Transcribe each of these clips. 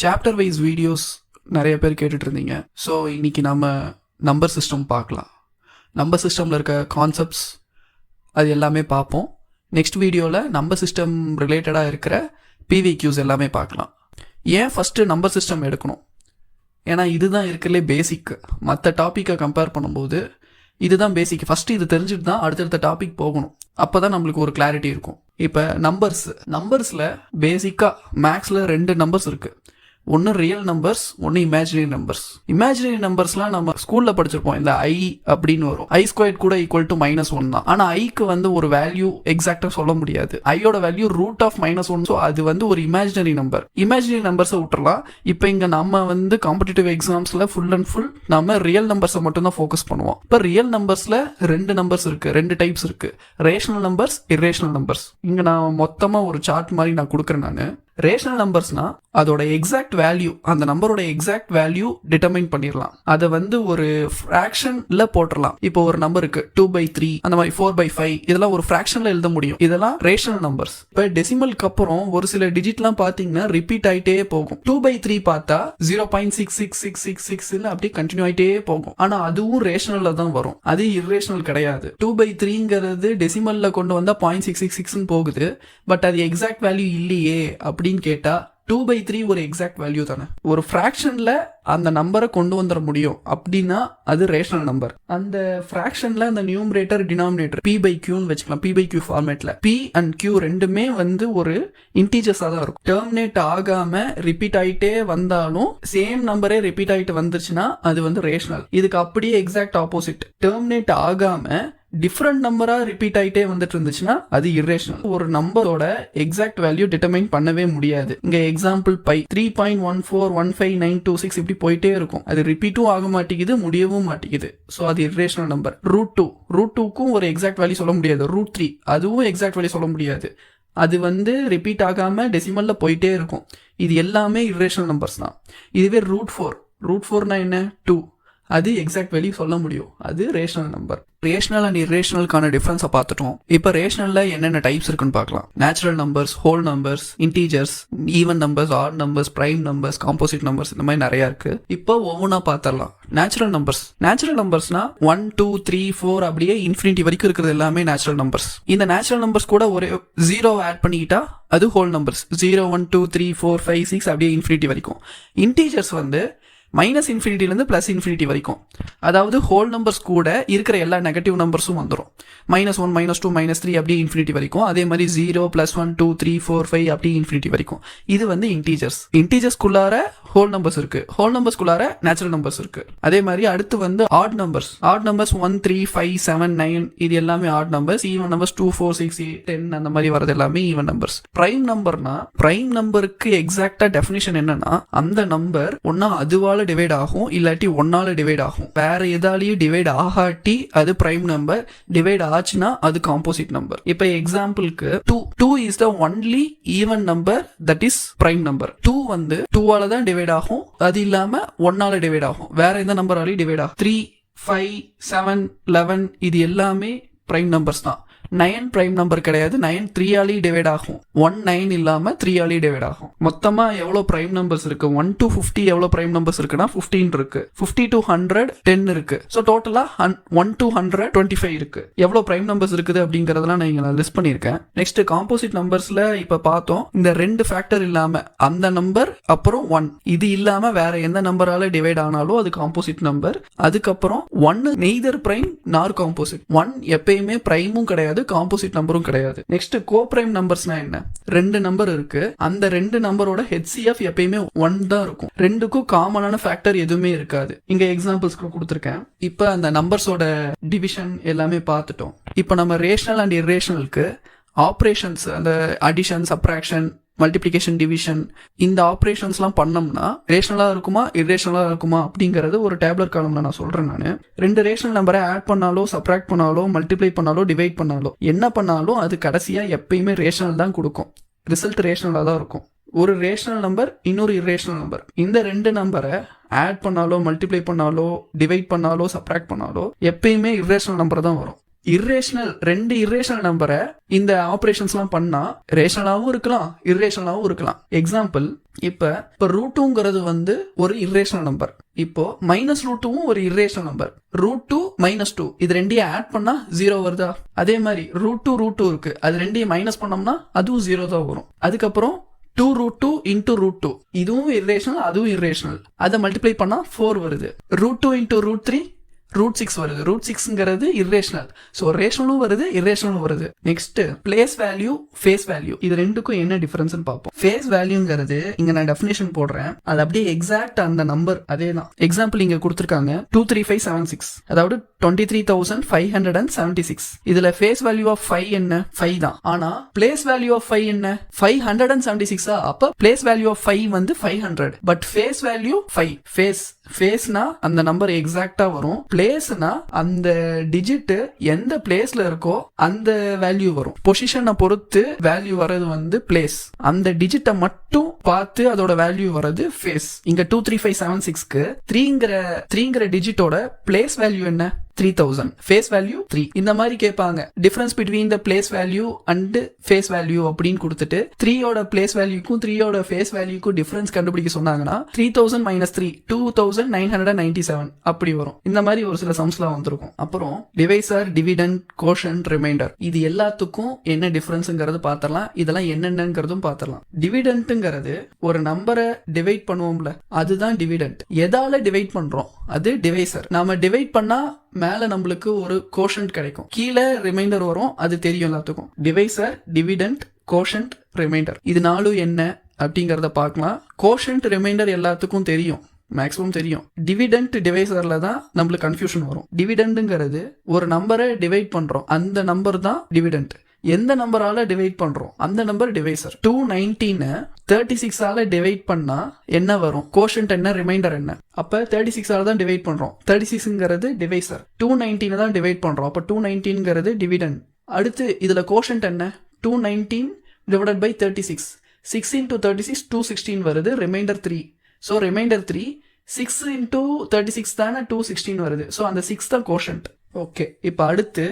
Chapter wise videos நிறைய பேர் கேட்டுட்டு இருந்தீங்க. ஸோ இன்னைக்கு நம்ம நம்பர் சிஸ்டம் பார்க்கலாம். நம்பர் சிஸ்டமில் இருக்க கான்செப்ட்ஸ் அது எல்லாமே பார்ப்போம். நெக்ஸ்ட் வீடியோவில் நம்பர் சிஸ்டம் ரிலேட்டடாக இருக்கிற பிவிக்யூஸ் எல்லாமே பார்க்கலாம். ஏன் ஃபஸ்ட்டு நம்பர் சிஸ்டம் எடுக்கணும்? ஏன்னா இதுதான் இருக்கிறதுலே பேசிக். மற்ற டாப்பிக்கை கம்பேர் பண்ணும்போது இதுதான் பேசிக். ஃபஸ்ட்டு இது தெரிஞ்சுட்டு தான் அடுத்தடுத்த டாபிக் போகணும். அப்போ தான் நம்மளுக்கு ஒரு கிளாரிட்டி இருக்கும். இப்போ நம்பர்ஸில் பேசிக்காக மேக்ஸில் 2 நம்பர்ஸ் இருக்குது. ஒன்று ரியல் நம்பர்ஸ், ஒன்று இமேஜினரி நம்பர்ஸ். இமேஜினரி நம்பர்ஸ்லாம் நம்ம ஸ்கூலில் படிச்சிருப்போம். இந்த ஐ அப்படின்னு வரும். I² கூட ஈக்குவல் டு -1 தான். ஆனால் ஐக்கு ஒரு வேல்யூ எக்ஸாக்டாக சொல்ல முடியாது. ஐயோட வேல்யூ √(-1). ஸோ அது ஒரு இமேஜினரி நம்பர். இமேஜினரி நம்பர்ஸை விட்டுறலாம். இப்போ இங்கே நம்ம காம்படிட்டிவ் எக்ஸாம்ஸில் ஃபுல் அண்ட் ஃபுல் நம்ம ரியல் நம்பர்ஸை மட்டும்தான் ஃபோக்கஸ் பண்ணுவோம். இப்போ ரியல் நம்பர்ஸில் 2 நம்பர்ஸ் இருக்குது, 2 டைப்ஸ் இருக்குது. Rational numbers, irrational numbers. இங்கே நான் மொத்தமாக ஒரு சார்ட் மாதிரி நான் கொடுக்குறேன். நான் ரேஷனல் நம்பர்ஸ்னா அதோட எக்ஸாக்ட் வேல்யூ, அந்த நம்பரோட எக்ஸாக்ட் வேல்யூ டிட்டர்மைன் பண்ணிடலாம். அதை ஒரு ஃப்ராக்ஷன்ல போட்டுடலாம். இப்போ ஒரு நம்பருக்கு 2/3, அந்த மாதிரி 4/5, இதெல்லாம் ஒரு ஃப்ராக்ஷன்ல எழுத முடியும். இதெல்லாம் ரேஷனல் நம்பர்ஸ். இப்போ டெசிமலுக்கு அப்புறம் ஒரு சில டிஜிட்லாம் பார்த்தீங்கன்னா ரிப்பீட் ஆகிட்டே போகும். 2/3 பார்த்தா 0.66666 அப்படியே கண்டினியூ ஆகிட்டே போகும். ஆனால் அதுவும் ரேஷனல்ல தான் வரும். அது இர்ரேஷனல் கிடையாது. 2/3ங்கிறது டெசிமல்ல கொண்டு வந்தா 0.666 போகுது. பட் அது எக்ஸாக்ட் வேல்யூ இல்லையே அப்படின்னு கேட்டா 2/3 ஒரு எக்ஸாக்ட் வேல்யூ தானே. ஒரு ஃப்ராக்ஷன்ல அந்த நம்பரை கொண்டு வந்துட முடியும் அப்படின்னா அது ரேஷனல் நம்பர். அந்த ஃப்ராக்ஷன்ல அந்த நியூமரேட்டர் டினாமினேட்டர் p/qன்னு வச்சுக்கலாம். p/q ஃபார்மேட்ல p அண்ட் q ரெண்டுமே ஒரு இன்டீஜர்ஸா தான் இருக்கும். டெர்மினேட் ஆகாம ரிப்பீட் ஆயிட்டே வந்தாலும் சேம் நம்பரே ரிப்பீட் ஆயிட்டு வந்துருச்சுன்னா அது ரேஷனல். இதுக்கு அப்படியே எக்ஸாக்ட் ஆப்போசிட். டெர்மினேட் ஆகாம டிஃப்ரெண்ட் நம்பரா ரிப்பீட் ஆகிட்டே வந்துட்டு இருந்துச்சுன்னா அது இர்ரேஷனல். ஒரு நம்பரோட எக்ஸாக்ட் வேல்யூ டிட்டர்மைன் பண்ணவே முடியாது. இங்க எக்ஸாம்பிள் 3.1415926 இப்படி போயிட்டே இருக்கும். அது ரிப்பீட்டும் ஆக மாட்டேங்குது, முடியவும் மாட்டேங்குது. ஸோ அது இர்ரேஷனல் நம்பர். √2க்கும் ஒரு எக்ஸாக்ட் வேல்யூ சொல்ல முடியாது. √3 அதுவும் எக்ஸாக்ட் வேல்யூ சொல்ல முடியாது. அது ரிப்பீட் ஆகாம டெசிமல்ல போயிட்டே இருக்கும். இது எல்லாமே இர்ரேஷனல் நம்பர்ஸ் தான். இதுவே √4னா என்ன? 2. அது எக்ஸாக்ட் வேல்யூ சொல்ல முடியும். அது ரேஷனல் நம்பர். ரேஷனல் அண்ட் இர்ரேஷனலுக்கான டிஃபரன்ஸை பார்த்துட்டோம். இப்போ ரேஷனல்ல என்னென்ன டைப்ஸ் இருக்குன்னு பார்க்கலாம். Natural numbers, whole numbers, integers, even numbers, odd numbers, prime numbers, composite numbers, இந்த மாதிரி நிறைய இருக்கு. இப்போ ஒவ்வொன்றா பார்த்துடலாம். நேச்சுரல் நம்பர்ஸ்னா 1 2 3 4 அப்படியே இன்ஃபினிட்டி வரைக்கும் இருக்கிறது எல்லாமே நேச்சுரல் நம்பர்ஸ். இந்த நேச்சுரல் நம்பர்ஸ் கூட ஒரு 0 ஆட் பண்ணிக்கிட்டா அது ஹோல் நம்பர்ஸ். 0 1 2 3 4 5 6 அப்படியே இன்ஃபினிட்டி வரைக்கும். இன்டீஜர்ஸ் -∞ +∞ வரைக்கும். அதாவது ஹோல் நம்பர்ஸ் கூட இருக்கிற எல்லா நெகட்டிவ் நம்பர்ஸும் வந்துடும். -1 -2 -3 அப்படியே இன்ஃபினிட்டி வரைக்கும். அதே மாதிரி 0 +1 2 3 4 5 அப்படியே இன்ஃபினிட்டி வரைக்கும். இது இன்டீஜர்ஸ்குள்ளார ஹோல் நம்பர்ஸ் இருக்கு. ஹோல் நம்பர்ஸ்குள்ளார நேச்சுரல் நம்பர்ஸ் இருக்கு. அதே மாதிரி அடுத்து ஆட் நம்பர்ஸ் 1 3 5 7 9 இது எல்லாமே ஆட் நம்பர்ஸ். ஈவன் நம்பர்ஸ் 2 4 6 8 10 அந்த மாதிரி வரது எல்லாமே ஈவன் நம்பர்ஸ். பிரைம் நம்பருக்கு எக்ஸாக்டா டெஃபினிஷன் என்னன்னா, அந்த நம்பர் ஒன்னா அதுவால டிவைட் ஆகும், இல்லாட்டி 1ஆல டிவைட் ஆகும். வேற எதாலையும் டிவைட் ஆகாட்டி அது பிரைம் நம்பர். டிவைட் ஆச்சுன்னா அது காம்போசிட் நம்பர். இப்ப எக்ஸாம்பிளுக்கு 2 is the only even number that is prime number. 2 2ஆல தான் டிவைட் ஆகும், அது இல்லாம 1ஆல டிவைட் ஆகும். வேற எந்த நம்பராலையும் டிவைட் ஆகும். 3 5 7 11 இது எல்லாமே பிரைம் நம்பர்ஸ் தான். 9 பிரைம் நம்பர் கிடையாது. 9 3ஆலையும் டிவைட் ஆகும். 1 9 இல்லாம 3ஆலையும் டிவைட் ஆகும். மொத்தமா எவ்வளவு பிரைம் நம்பர்ஸ் இருக்கு? 1 to 50 எவ்வளவு பிரைம் நம்பர்ஸ் இருக்குன்னா 15 இருக்கு. 50 to 100 10 இருக்கு. ஸோ டோட்டலா 1 to 100 25 இருக்கு. எவ்வளவு பிரைம் நம்பர்ஸ் இருக்குது அப்படிங்கறதெல்லாம் நான் லிஸ்ட் பண்ணிருக்கேன். நெக்ஸ்ட் காம்போசிட் நம்பர்ஸ்ல இப்ப பார்த்தோம். இந்த 2 ஃபேக்டர் இல்லாம அந்த நம்பர் அப்புறம் 1 இது இல்லாம வேற எந்த நம்பரால டிவைட் ஆனாலும் அது காம்போசிட் நம்பர். அதுக்கப்புறம் 1 நெய்தர் பிரைம் நார் காம்போசிட். 1 எப்பயுமே பிரைமும் கிடையாது, காம்போசிட் நம்பரும் கிடையாது. நெக்ஸ்ட் கோப்ரைம் நம்பர்ஸ்னா என்ன? 2 நம்பர் இருக்கு. அந்த 2 நம்பரோட HCF எப்பயுமே 1 தான் இருக்கும். 2க்கும் காமனான ஃபேக்டர் எதுவுமே இருக்காது. இங்க எக்ஸாம்பிள்ஸ் கொடுத்திருக்கேன். இப்ப அந்த நம்பர்ஸோட டிவிஷன் எல்லாமே பார்த்துட்டோம். இப்ப நம்ம ரேஷனல் அண்ட் இர்ரேஷனலுக்கு ஆப்ரேஷன்ஸ், அந்த அடிஷன், சப்ராக்ஷன், மல்டிப்ளிகேஷன், டிவிஷன், இந்த ஆப்ரேஷன்ஸ்லாம் பண்ணோம்னா ரேஷனலா இருக்குமா இர்ரேஷனலா இருக்குமா அப்படிங்கறது ஒரு டேப்லர் காலம்ல நான் சொல்றேன். நான் 2 ரேஷனல் நம்பரை ஆட் பண்ணாலோ, சப்ராக்ட் பண்ணாலோ, மல்டிப்ளை பண்ணாலோ, டிவைட் பண்ணாலோ என்ன பண்ணாலும் அது கடைசியா எப்பயுமே ரேஷனல் தான் கொடுக்கும். ரிசல்ட் ரேஷனலா தான் இருக்கும். ஒரு ரேஷனல் நம்பர், இன்னொரு இர்ரேஷனல் நம்பர். இந்த 2 நம்பரை ஆட் பண்ணாலோ, மல்டிப்ளை பண்ணாலோ, டிவைட் பண்ணாலோ, சப்ராக்ட் பண்ணாலோ எப்பயுமே இர்ரேஷனல் நம்பர் தான் வரும். இரேஷனல் 2 இரேஷனல் நம்பரை இந்த ஆபரேஷன்ஸ்லாம் பண்ணா ரேஷனலாவும் இருக்கலாம் இரேஷனலாவும் இருக்கலாம். எக்ஸாம்பிள் இப்ப √2ங்கிறது வந்து ஒரு இரேஷனல் நம்பர். இப்போ -√2வும் ஒரு இரேஷனல் நம்பர். √2 -2 இது ரெண்டையும் ஆட் பண்ணா 0 வருதா? அதே மாதிரி √2 இருக்கு, அது ரெண்டையும் மைனஸ் பண்ணோம்னா அதுவும் 0 தான் வரும். அதுக்கப்புறம் 2√2 into √2 இதுவும் இரேஷனல் அதுவும் இரேஷனல். அதை மல்டிப்ளை பண்ணா 4 வருது. √2 into √3 √6 வருது. √6ங்கிறது இரேஷனல். ஸோ ரேஷனலும் வருது இரேஷனலும் வருது. Next place value face value இது ரெண்டுக்கும் என்ன டிஃபரன்ஸ் பார்ப்போம். ஃபேஸ் வேல்யூங்கிறது இங்க நான் டெஃபினேஷன் போடுறேன், அது அப்படியே எக்ஸாக்ட் அந்த நம்பர் அதே தான். எக்ஸாம்பிள் இங்க கொடுத்துருக்காங்க 23576 அதாவது 23,576. இதுல ஃபேஸ் வேல்யூ ஆஃப் 5 என்ன 5 தான். ஆனா பிளேஸ் வேல்யூ ஆஃப் 5 என்ன 576. அப்ப பிளேஸ் வேல்யூ ஆஃப் 5 வந்து 500. But face value 5. ஃபேஸ்னா அந்த நம்பர் எக்ஸாக்டா வரும். பிளேஸ்னா அந்த டிஜிட் எந்த பிளேஸ்ல இருக்கோ அந்த வேல்யூ வரும். பொசிஷனை பொறுத்து வேல்யூ வர்றது வந்து பிளேஸ். அந்த டிஜிட்டை மட்டும் பார்த்து அதோட வேல்யூ வர்றது ஃபேஸ். இங்க 23576க்கு 3ங்கிற டிஜிட்டோட பிளேஸ் வேல்யூ என்ன 3000. Face value 3. இந்த மாதிரி கேட்பாங்க difference between the place value and face value அப்படின்னு கொடுத்துட்டு 3யோட பிளேஸ் வேல்யூக்கும் 3யோட ஃபேஸ் வேல்யூக்கும் டிஃபரன்ஸ் கண்டுபிடிக்க சொன்னாங்கன்னா 3000 - 3 2997 அப்படி வரும். இந்த மாதிரி ஒரு சில சம்ஸ்லாம் வந்திருக்கும். அப்புறம் டிவைசர், டிவிடெண்ட், கோஷன்ட், ரிமைண்டர் இது எல்லாத்துக்கும் என்ன டிஃபரன்ஸ்ங்கிறது பார்த்தரலாம். இதெல்லாம் என்னென்னங்கிறதும் பார்த்தரலாம். டிவிடெண்ட்ங்கிறது ஒரு நம்பரை டிவைட் பண்ணுவோம்ல அதுதான் டிவிடெண்ட். எதால டிவைட் பண்றோம் அது டிவைசர். நாம டிவைட் பண்ணா மேல நம்மளுக்கு ஒரு கோஷன்ட் கிடைக்கும், கீழே ரிமைண்டர் வரும், அது தெரியும் எல்லாத்துக்கும். டிவைசர், டிவிடெண்ட், கோஷன்ட், ரிமைண்டர் இது 4 என்ன அப்படிங்கறத பார்க்கலாம். கோஷன்ட் ரிமைண்டர் எல்லாத்துக்கும் தெரியும், மேக்ஸிமம் தெரியும். டிவிடெண்ட் டிவைசர்ல தான் நம்மளுக்கு கன்ஃபியூஷன் வரும். டிவிடெண்ட்ங்கிறது ஒரு நம்பரை டிவைட் பண்றோம், அந்த நம்பர் தான் டிவிடெண்ட். எந்த நம்பரால டிவைட் பண்றோம் அந்த நம்பர் டிவைசர். 219 36ஆல டிவைட் பண்ணா என்ன வரும்? கோஷன்ட் என்ன, ரிமைண்டர் என்ன? அப்ப 36ஆல தான் டிவைட் பண்றோம். 36ங்கிறது டிவைசர். 219 தான் டிவைட் பண்றோம், அப்ப 219ங்கிறது டிவிடெண்ட். அடுத்து இதுல கோஷன்ட் என்ன 219 divided by 36. 6 into 36 216 வருது. ரிமைண்டர் 3. ஸோ ரிமைண்டர் 3 6 into 36 தானே 216 வருது. ஸோ அந்த 6 தான் கோஷன்ட். ஓகே, இப்போ அடுத்து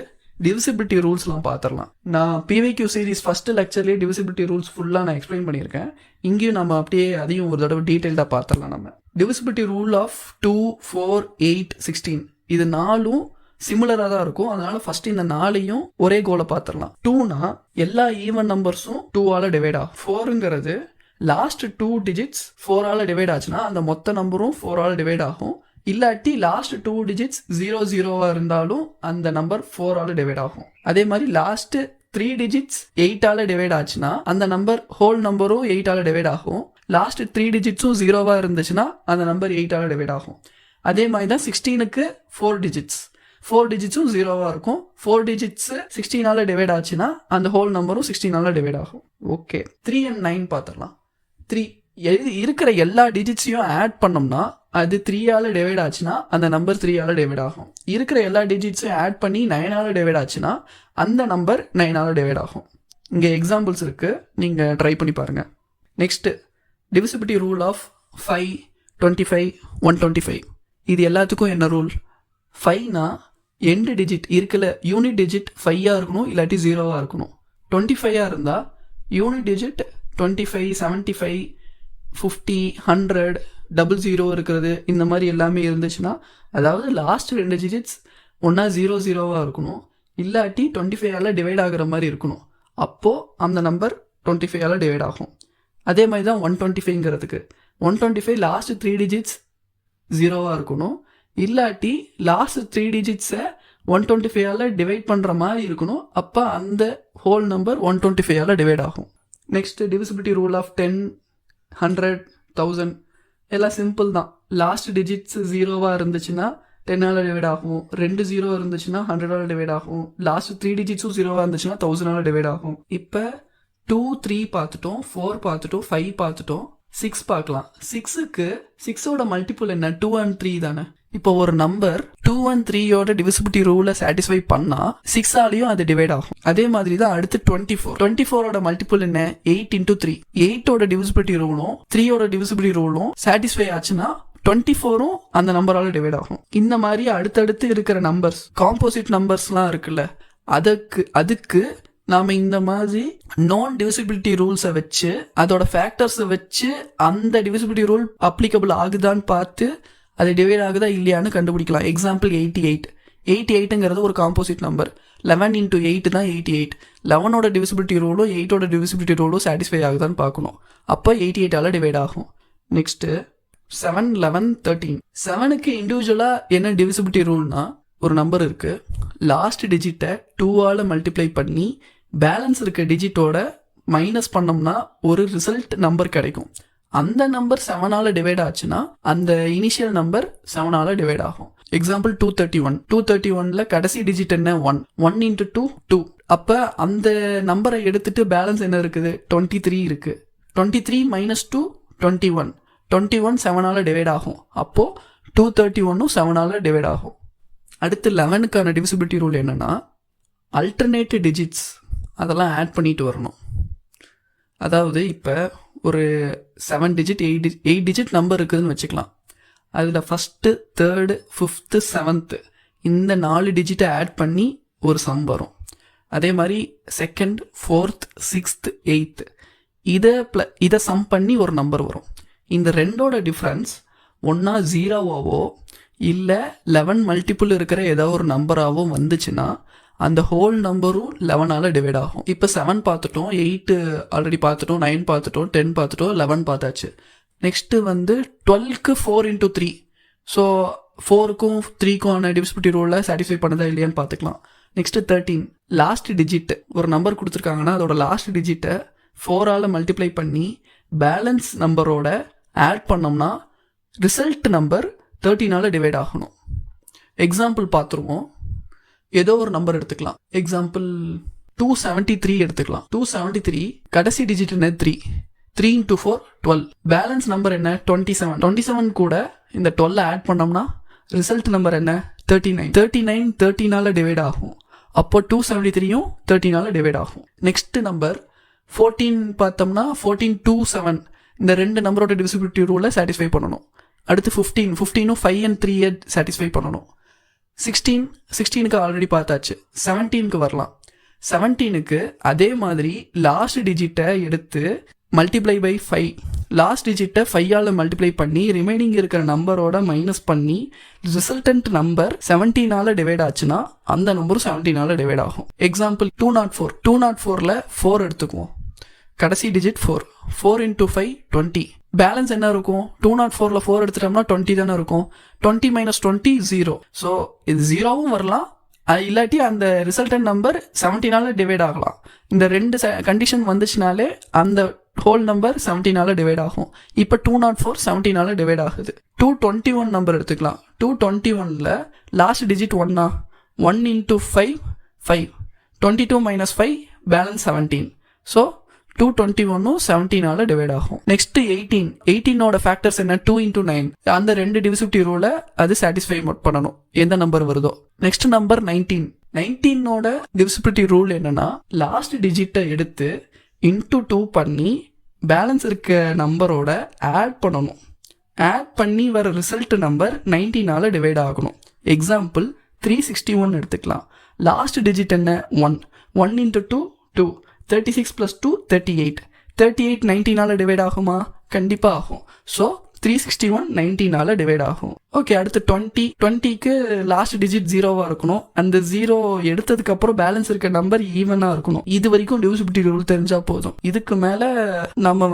டிவிசிபிலிட்டி ரூல்ஸ்லாம் பார்த்துடலாம். நான் பிவிக்யூ சீரிஸ் ஃபர்ஸ்ட் லெக்சர்லேயே டிவிசிபிலிட்டி ரூல்ஸ் ஃபுல்லாக நான் எக்ஸ்பிளைன் பண்ணியிருக்கேன். இங்கேயும் நம்ம அப்படியே அதையும் ஒரு தடவை டீட்டெயில்டாக பார்த்துடலாம். நம்ம டிவிசிபிலிட்டி ரூல் ஆஃப் 2, 4, 8, 16 இது 4ம் சிமிலராக தான் இருக்கும். அதனால ஃபர்ஸ்ட் இந்த 4ஐயும் ஒரே கோலை பார்த்துடலாம். 2னா எல்லா ஈவன் நம்பர்ஸும் 2ஆல டிவைட் ஆகும். 4ங்கிறது லாஸ்ட் 2 டிஜிட்ஸ் 4ஆல டிவைட் ஆச்சுன்னா அந்த மொத்த நம்பரும் 4ஆல டிவைட் ஆகும். இல்லாட்டி லாஸ்ட் 2 டிஜிட்ஸ் 0 இருந்தாலும் அந்த நம்பர் 4ஆல டிவைட் ஆகும். அதே மாதிரி லாஸ்ட் 3 டிஜிட்ஸ் 8ஆல டிவைட் ஆச்சுன்னா அந்த நம்பர் ஹோல் நம்பரும் 8ஆல டிவைட் ஆகும். லாஸ்ட் 3 டிஜிட்ஸும் 0வா இருந்துச்சுன்னா அந்த நம்பர் 8ஆல டிவைட் ஆகும். அதே மாதிரி தான் 16க்கு 4 டிஜிட்ஸும் 0வா இருக்கும். 4 டிஜிட்ஸ் 16ஆல டிவைட் ஆச்சுன்னா அந்த ஹோல் நம்பரும் 16ஆல டிவைட் ஆகும். ஓகே, 3 and 9 பார்த்துடலாம். 3 இருக்கிற எல்லா டிஜிட்ஸையும் ஆட் பண்ணோம்னா அது 3ஆல டிவைட் ஆச்சுன்னா அந்த நம்பர் 3ஆல டிவைட் ஆகும். இருக்கிற எல்லா டிஜிட்ஸையும் ஆட் பண்ணி 9ஆல டிவைட் ஆச்சுன்னா அந்த நம்பர் 9ஆல டிவைட் ஆகும். இங்கே எக்ஸாம்பிள்ஸ் இருக்கு, நீங்க ட்ரை பண்ணி பாருங்க. நெக்ஸ்ட் டிவிசிபிலிட்டி ரூல் ஆஃப் 5, 25, 125 இது எல்லாத்துக்கும் என்ன ரூல்? 5னா எண்டு டிஜிட் இருக்கல யூனிட் டிஜிட் 5ஆ இருக்கணும், இல்லாட்டி 0வா இருக்கணும். 25ஆ இருந்தா யூனிட் டிஜிட் 25, 75, 50, 100, 00 இருக்கிறது இந்த மாதிரி எல்லாமே இருந்துச்சுன்னா, அதாவது லாஸ்ட் 2 டிஜிட்ஸ் ஒன்னா 00வா இருக்கணும், இல்லாட்டி 25ஆல டிவைட் ஆகுற மாதிரி இருக்கணும். அப்போ அந்த நம்பர் 25ஆல டிவைட் ஆகும். அதே மாதிரி தான் 125ங்கிறதுக்கு 125 லாஸ்ட் 3 டிஜிட்ஸ் 0வா இருக்கணும், இல்லாட்டி லாஸ்ட் 3 டிஜிட்ஸை 125ஆல டிவைட் பண்ற மாதிரி இருக்கணும். அப்போ அந்த ஹோல் நம்பர் 125ஆல டிவைட் ஆகும். நெக்ஸ்ட் டிவிசிபிலிட்டி ரூல் ஆஃப் 10, 100, 1000 எல்லாம் சிம்பிள் தான். லாஸ்ட் டிஜிட்ஸ் 0வா இருந்துச்சுன்னா 10ஆல டிவைட் ஆகும். 2 0 இருந்துச்சுன்னா 100ஆல டிவைட் ஆகும். லாஸ்ட் 3 டிஜிட்ஸும் 0வா இருந்துச்சுன்னா 1000ஆல டிவைட் ஆகும். இப்போ 2, 3 பார்த்துட்டோம், 4 பார்த்துட்டோம், 5 பார்த்துட்டோம், 6 பார்க்கலாம். 6க்கு 6ஓட மல்டிபிள் என்ன? 2 and 3 தானே. இப்போ ஒரு நம்பர் 2 and 3யோட டிவிசிபிலிட்டி ரூலை சாட்டிஸ்ஃபை பண்ணா 6ஆலையும் அது டிவைட் ஆகும். அதே மாதிரி தான் அடுத்து 24ஓட மல்டிபிள் என்ன? 8 into 3. 8ஓட டிவிசிபிலிட்டி ரூலும் 3ஓட டிவிசிபிலிட்டி ரூலும் சாட்டிஸ்ஃபை ஆச்சுன்னா 24ம் அந்த நம்பரால் டிவைட் ஆகும். இந்த மாதிரி அடுத்தடுத்து இருக்கிற நம்பர்ஸ், காம்போசிட் நம்பர்ஸ்லாம் இருக்குல்ல, அதுக்கு நாம் இந்த மாதிரி நான் டிவிசிபிலிட்டி ரூல்ஸை வச்சு அதோட ஃபேக்டர்ஸை வச்சு அந்த டிவிசிபிலிட்டி ரூல் அப்ளிகபிள் ஆகுதான்னு பார்த்து அது டிவைட் ஆகுதா இல்லையான்னு கண்டுபிடிக்கலாம். எக்ஸாம்பிள் 88ங்கிறது ஒரு காம்போசிட் நம்பர். 11 × 8 தான் 88. 11ஓட டிவிசிபிலிட்டி ரூலும் 8ஓட டிவிசிபிலிட்டி ரூலும் சாட்டிஸ்ஃபை ஆகுதான்னு பார்க்கணும். அப்போ 88ஆல் டிவைட் ஆகும். நெக்ஸ்ட்டு 7, 11, 13. 7க்கு இண்டிவிஜுவலாக என்ன டிவிசிபிலிட்டி ரூல்னா, ஒரு நம்பர் இருக்குது, லாஸ்ட் டிஜிட்டை 2ஆல் மல்டிப்ளை பண்ணி பேலன்ஸ் இருக்க டிஜிட்டோட மைனஸ் பண்ணோம்னா ஒரு ரிசல்ட் நம்பர் கிடைக்கும். அந்த நம்பர் 7ஆல் டிவைட் ஆச்சுன்னா அந்த இனிஷியல் நம்பர் 7ஆல் டிவைட் ஆகும். எக்ஸாம்பிள் 231ல கடைசி டிஜிட் என்ன? 1. 1 × 2 2. அப்போ அந்த நம்பரை எடுத்துட்டு பேலன்ஸ் என்ன இருக்குது? 23 இருக்கு. 23 - 2 21. 21 7ஆல் டிவைட் ஆகும். அப்போது 231ம் 7ஆல் டிவைட் ஆகும். அடுத்து 11க்கான டிவிசிபிலிட்டி ரூல் என்னென்னா, அல்டர்னேட் டிஜிட்ஸ் அதெல்லாம் ஆட் பண்ணிட்டு வரணும். அதாவது இப்போ ஒரு 7 டிஜிட் 8 டிஜிட் நம்பர் இருக்குதுன்னு வச்சுக்கலாம். அதில் ஃபஸ்ட்டு, 3rd, 5th, 7th இந்த 4 டிஜிட்டை ஆட் பண்ணி ஒரு சம் வரும். அதே மாதிரி 2nd, 4th, 6th, 8th இதை சம் பண்ணி ஒரு நம்பர் வரும். இந்த ரெண்டோட டிஃப்ரென்ஸ் ஒன்றா 0வாவோ இல்லை 11 மல்டிபிள் இருக்கிற ஏதோ ஒரு நம்பராகவோ வந்துச்சுன்னா அந்த ஹோல் நம்பரும் 11ஆல் டிவைட் ஆகும். இப்போ 7 பார்த்துட்டோம், 8 ஆல்ரெடி பார்த்துட்டோம், 9 பார்த்துட்டோம், 10 பார்த்துட்டோம், 11 பார்த்தாச்சு. நெக்ஸ்ட்டு வந்து 12க்கு 4 × 3. ஸோ 4க்கும் 3க்கும் டிவிசிபிலிட்டி ரூலில் சாட்டிஸ்ஃபை பண்ணதா இல்லையான்னு பார்த்துக்கலாம். நெக்ஸ்ட்டு 13, லாஸ்ட் டிஜிட் ஒரு நம்பர் கொடுத்துருக்காங்கன்னா அதோட லாஸ்ட் டிஜிட்டை 4ஆல் மல்டிப்ளை பண்ணி பேலன்ஸ் நம்பரோட ஆட் பண்ணோம்னா ரிசல்ட் நம்பர் 13ஆல் டிவைட் ஆகணும். எக்ஸாம்பிள் பார்த்துருவோம். ஏதோ ஒரு நம்பர் எடுத்துக்கலாம். எக்ஸாம்பிள் 273 எடுத்துக்கலாம். 273 கடைசி டிஜிட் என்ன? 3. 3 × 4 12. பேலன்ஸ் நம்பர் என்ன? 27. 27 கூட இந்த 12 ஆட் பண்ணோம்னா ரிசல்ட் நம்பர் என்ன? 39. 39 13ஆல் டிவைட் ஆகும். அப்போ 273யும் 13ஆல் டிவைட் ஆகும். நெக்ஸ்ட் நம்பர் 14 பார்த்தோம்னா 14, 2, 7 இந்த ரெண்டு நம்பரோட டிவிசிபிலிட்டி ரூலை சாட்டிஸ்ஃபை பண்ணணும். அடுத்து 15ம் 5 and 3 சாட்டிஸ்ஃபை பண்ணணும். 16க்கு ஆல்ரெடி பார்த்தாச்சு. 17க்கு வரலாம். 17க்கு அதே மாதிரி லாஸ்ட் டிஜிட்டை எடுத்து மல்டிப்ளை பை 5, லாஸ்ட் டிஜிட்டை 5ஆல் மல்டிப்ளை பண்ணி ரிமைனிங் இருக்கிற நம்பரோட மைனஸ் பண்ணி ரிசல்டன்ட் நம்பர் 17ஆல் டிவைட் ஆச்சுன்னா அந்த நம்பரும் 17ஆல் டிவைட் ஆகும். எக்ஸாம்பிள் 204ல் 4 எடுத்துக்குவோம். கடைசி டிஜிட் 4. 4 × 5 20. பேலன்ஸ் என்ன இருக்கும்? 204ல் 4 எடுத்துட்டோம்னா 20 தானே இருக்கும். 20 - 20 0. ஸோ இது 0வும் வரலாம், இல்லாட்டி அந்த ரிசல்டன்ட் நம்பர் 17ஆல் டிவைட் ஆகலாம். இந்த ரெண்டு கண்டிஷன் வந்துச்சுனாலே அந்த ஹோல் நம்பர் 17ஆல் டிவைட் ஆகும். இப்போ 204 17ஆல் டிவைட் ஆகுது. 221 நம்பர் எடுத்துக்கலாம். 221ல் லாஸ்ட் டிஜிட் 1. 1 × 5 5. 22 - 5 பேலன்ஸ் 17. ஸோ 221ம் 17ஆல் டிவைட் ஆகும். நெக்ஸ்ட் 18ஓட ஃபேக்டர்ஸ் என்ன? 2 × 9. அந்த ரெண்டு டிவிசிபிலிட்டி ரூலை அது சாட்டிஸ்ஃபை பண்ணணும் எந்த நம்பர் வருதோ. நெக்ஸ்ட் நம்பர் 19ஓட டிவிசிபிலிட்டி ரூல் என்னன்னா, லாஸ்ட் டிஜிட்டை எடுத்து இன்ட்டு 2 பண்ணி பேலன்ஸ் இருக்க நம்பரோட ஆட் பண்ணணும். ஆட் பண்ணி வர ரிசல்ட் நம்பர் 19ஆல் டிவைட் ஆகணும். எக்ஸாம்பிள் 361 எடுத்துக்கலாம். லாஸ்ட் டிஜிட் என்ன? 1. 1 × 2 2. 36 + 2 38. 38 19ஆல் டிவைட் ஆகுமா? கண்டிப்பாக ஆகும். ஸோ 361 19ஆல் டிவைட் ஆகும். ஓகே, அடுத்து 20க்கு லாஸ்ட் டிஜிட் 0வா இருக்கணும். அந்த 0 எடுத்ததுக்கு அப்புறம் பேலன்ஸ் இருக்க நம்பர் ஈவனா இருக்கணும். இது வரைக்கும் டிவிசிபிலிட்டி ரூல் தெரிஞ்சா போதும். இதுக்கு மேல நம்ம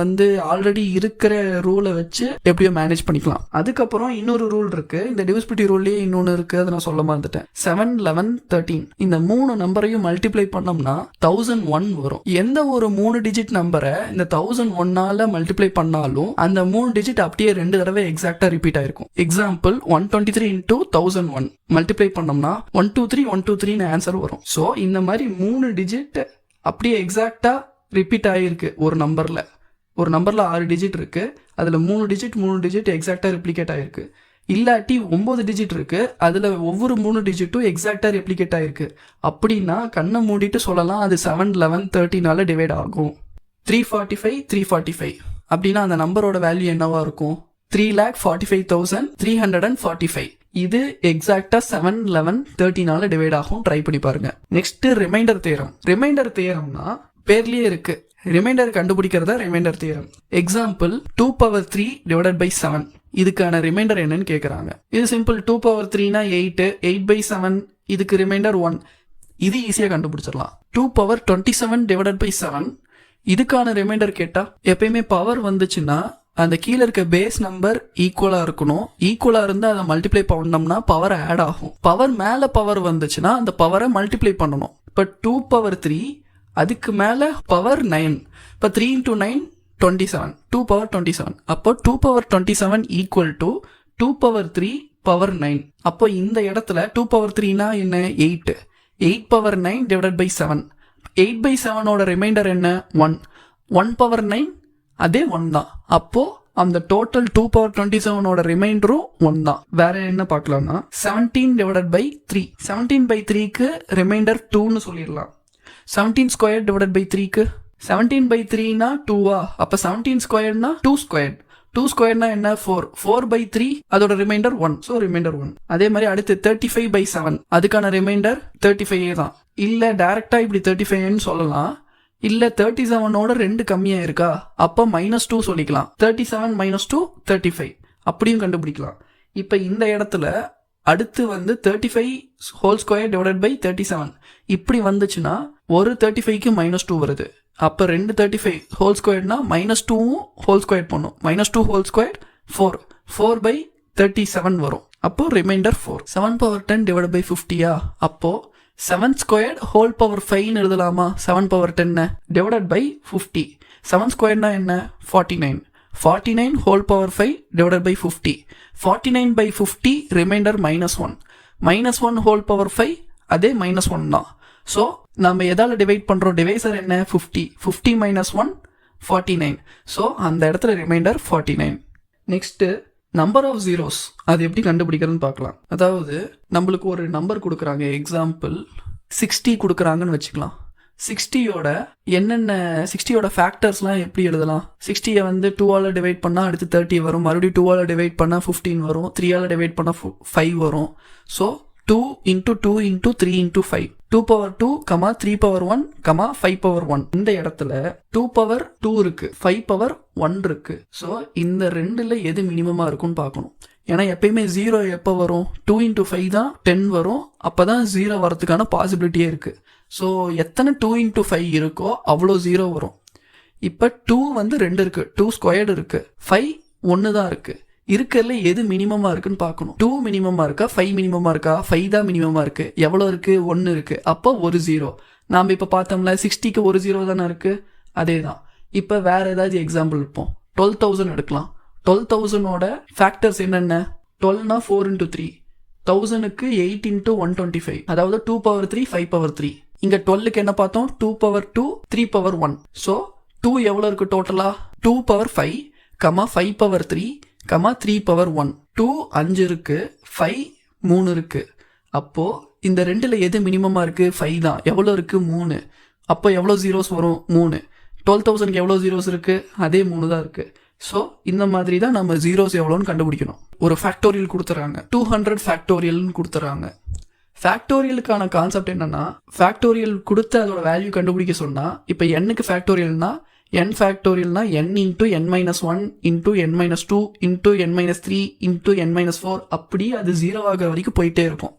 ஆல்ரெடி இருக்கிற ரூலை வச்சு எப்படியோ மேனேஜ் பண்ணிக்கலாம். அதுக்கப்புறம் இன்னொரு ரூல் இருக்கு. இந்த டிவிசிபிலிட்டி ரூல்லேயே இன்னொன்று இருக்கு, அதை நான் சொல்ல மறந்துட்டேன். 7, 11, 13 இந்த 3 நம்பரையும் மல்டிப்ளை பண்ணோம்னா 1001 வரும். எந்த ஒரு 3 டிஜிட் நம்பரை இந்த 1001ஆல மல்டிப்ளை பண்ணாலும் அந்த 3 டிஜிட் அப்படியே 2 தடவை எக்ஸாக்டா ரிப்பீட் ஆயிருக்கும். எக்ஸாம்பிள் 123 × 1001 மல்டிப்ளை பண்ணோம்னா 123 123 ஆன்சர் வரும். ஸோ இந்த மாதிரி 3 டிஜிட் அப்படியே எக்ஸாக்டா ரிப்பீட் ஆகிருக்கு. ஒரு நம்பர்ல 6 டிஜிட் இருக்கு, அதுல 3 டிஜிட் எக்ஸாக்டா ரெப்ளிகேட் ஆயிருக்கு. இல்லாட்டி 9 டிஜிட் இருக்கு, அதுல ஒவ்வொரு 3 டிஜிட்டும் எக்ஸாக்டா ரெப்ளிகேட் ஆயிருக்கு. அப்படின்னா கண்ணை மூடிட்டு சொல்லலாம் அது 7, 11, 13ஆல டிவைட் ஆகும். 345 345 அப்படின்னா அந்த நம்பரோட வேல்யூ என்னவா இருக்கும்? 3,45,345. இது எக்ஸாக்டா 7, 11, 13 டிவைட் ஆகும். ட்ரை பண்ணி பாருங்க. Next reminder theorem. ரிமைண்டர் தியரம்னா பேர்லயே இருக்கு, ரிமைண்டர் கண்டுபிடிக்கிறதா reminder theorem. Example 2^3 divided by 7. இதுக்கான ரிமைண்டர் என்னன்னு கேக்குறாங்க. இது சிம்பிள். 2^3னா 8, 8/7. இதுக்கு ரிமைண்டர் 1. இது ஈஸியா கண்டுபிடிச்சிடலாம். 2^27 டிவைடட் பை 7. இதுக்கான ரிமைண்டர் கேட்டா எப்பயுமே பவர் வந்துச்சுன்னா அந்த கீழே இருக்க பேஸ் நம்பர் ஈக்குவலா இருக்கணும். ஈக்குவலா இருந்தா அதை மல்டிப்ளை பண்ணோம்னா பவர் ஆட் ஆகும். பவர் மேல பவர் வந்துச்சுன்னா அந்த பவரை மல்டிப்ளை பண்ணணும். இப்ப 2^3, அதுக்கு மேல பவர் 9. இப்ப 3 × 9 27. 2^27. அப்போ 2^27 ஈக்குவல் டு 2^3 பவர் 9. அப்போ இந்த இடத்துல 2^3னா என்ன? 8. 8/9 டிவைடட் பை 7. 8/7 ரிமைண்டர் என்ன? 1. 1/9 அதே 1 தான். அப்போ அந்த டோட்டல் 2^27 ரிமைண்டரும் 1 தான். வேற என்ன பார்க்கலாம்னா 17 டிவைடட் பை 3. 17/3க்கு ரிமைண்டர் 2ன்னு சொல்லிடலாம். 17² டிவைடட் பை 3க்கு 17/3னா 2வா? அப்ப 17²னா 2². 2² என்ன? 4. 4/3 அதோட ரிமைண்டர் 1. So remainder 1. அதே மாதிரி அடுத்து 35/7. அதுக்கான ரிமைண்டர் 35 தான். இல்ல டைரக்டா இப்படி 35ன்னு சொல்லலாம். இல்ல 37ஓட 2 கம்மியா இருக்கா? அப்ப -2 சொல்லிக்கலாம். 37 - 2 35. அப்படியும் கண்டுபிடிக்கலாம். இப்ப இந்த இடத்துல அடுத்து வந்து 35² டிவைடட் பை 37. இப்படி வந்துச்சுன்னா ஒரு 35க்கு -2 வருது. அப்ப 2 35² -2 ஹோல் ஸ்கொயர் பண்ணும். -2² 4. 4/37 வரும். அப்போ ரிமைண்டர் 4. 7/10 divided by 50யா? அப்போ 7² ஹோல் பவர் 5 எழுதலாமா? 7/10 டிவைடட் பை 50. 7² என்ன? 49. 49 whole power 5 divided by 50. 49/50 remainder -1. -1 whole power 5 அதே -1 தான். ஸோ நம்ம எதால டிவைட் பண்றோம்? டிவைசர் என்ன? 50. 50 - 1 49. ஸோ அந்த இடத்துல remainder 49. Next number of zeros. அது எப்படி கண்டுபிடிக்கிறதுன்னு பார்க்கலாம். அதாவது நம்மளுக்கு ஒரு நம்பர் கொடுக்குறாங்க. எக்ஸாம்பிள் 60 கொடுக்குறாங்கன்னு வச்சுக்கலாம். 60யோட ஃபேக்டர்ஸ்லாம் எப்படி எழுதலாம்? 60 வந்து 2ஆல டிவைட் பண்ணா அடுத்து 30 வரும். மறுபடியும் 2ஆல டிவைட் பண்ணா 15 வரும். 3ஆல டிவைட் பண்ணா 5 வரும். ஸோ 2 × 2 × 3 × 5. 2/2, 3/1, 5/1. இந்த இடத்துல 2/2 இருக்கு, 5/1 இருக்கு. ஸோ இந்த ரெண்டுல எது மினிமமா இருக்கும்னு பார்க்கணும். ஏன்னா எப்பயுமே 0 எப்போ வரும்? 2 × 5 தான் 10 வரும். அப்பதான் 0 வரதுக்கான பாசிபிலிட்டியே இருக்கு. ஸோ எத்தனை 2 × 5 இருக்கோ அவ்வளோ 0 வரும். இப்போ 2 வந்து 2 இருக்கு, 2² இருக்கு, 5 1 தான் இருக்கு. இருக்கிறதுல எது மினிமமா இருக்குன்னு பார்க்கணும். 2 மினிமமா இருக்கா, 5 மினிமமா இருக்கா? 5 தான் மினிமமா இருக்கு. எவ்வளோ இருக்கு? 1 இருக்கு. அப்போ ஒரு 0. நாம இப்ப பார்த்தோம்ல 60க்கு ஒரு 0 தானே இருக்கு. அதே தான். இப்ப வேற ஏதாவது எக்ஸாம்பிள் இருப்போம். 12,000 எடுக்கலாம். 12,000ஓட ஃபேக்டர்ஸ் என்னென்ன? 12னா 4 × 3. 1000க்கு 8 × 125. அதாவது 2/3 5/3. இங்க 12க்கு என்ன பார்த்தோம்? 2/2 3/1. ஸோ 2 எவ்வளோ இருக்கு டோட்டலா? 2/5, 5/3, 3/1. 2 5 இருக்கு, 5 3 இருக்கு. அப்போ இந்த ரெண்டுல எது மினிமமா இருக்கு? 5 தான். எவ்வளோ இருக்கு? 3. அப்போ எவ்வளோ ஜீரோஸ் வரும்? 3. 12,000க்கு எவ்வளோ ஜீரோஸ் இருக்கு? அதே 3 தான் இருக்கு. ஸோ இந்த மாதிரி தான் நம்ம ஜீரோஸ் எவ்வளோன்னு கண்டுபிடிக்கணும். ஒரு ஃபேக்டோரியல் கொடுத்துறாங்க, 200 ஃபேக்டோரியல்னு கொடுத்துறாங்க. ஃபேக்டோரியலுக்கான கான்செப்ட் என்னன்னா, ஃபேக்டோரியல் கொடுத்து அதோட வேல்யூ கண்டுபிடிக்க சொன்னா, இப்போ n-க்கு ஃபேக்டோரியல்னா n ஃபேக்டோரியல்னா n × n - 1 × n - 2 × n - 3 × n - 4 அப்படி அது 0 ஆகிற வரைக்கும் போயிட்டே இருக்கும்.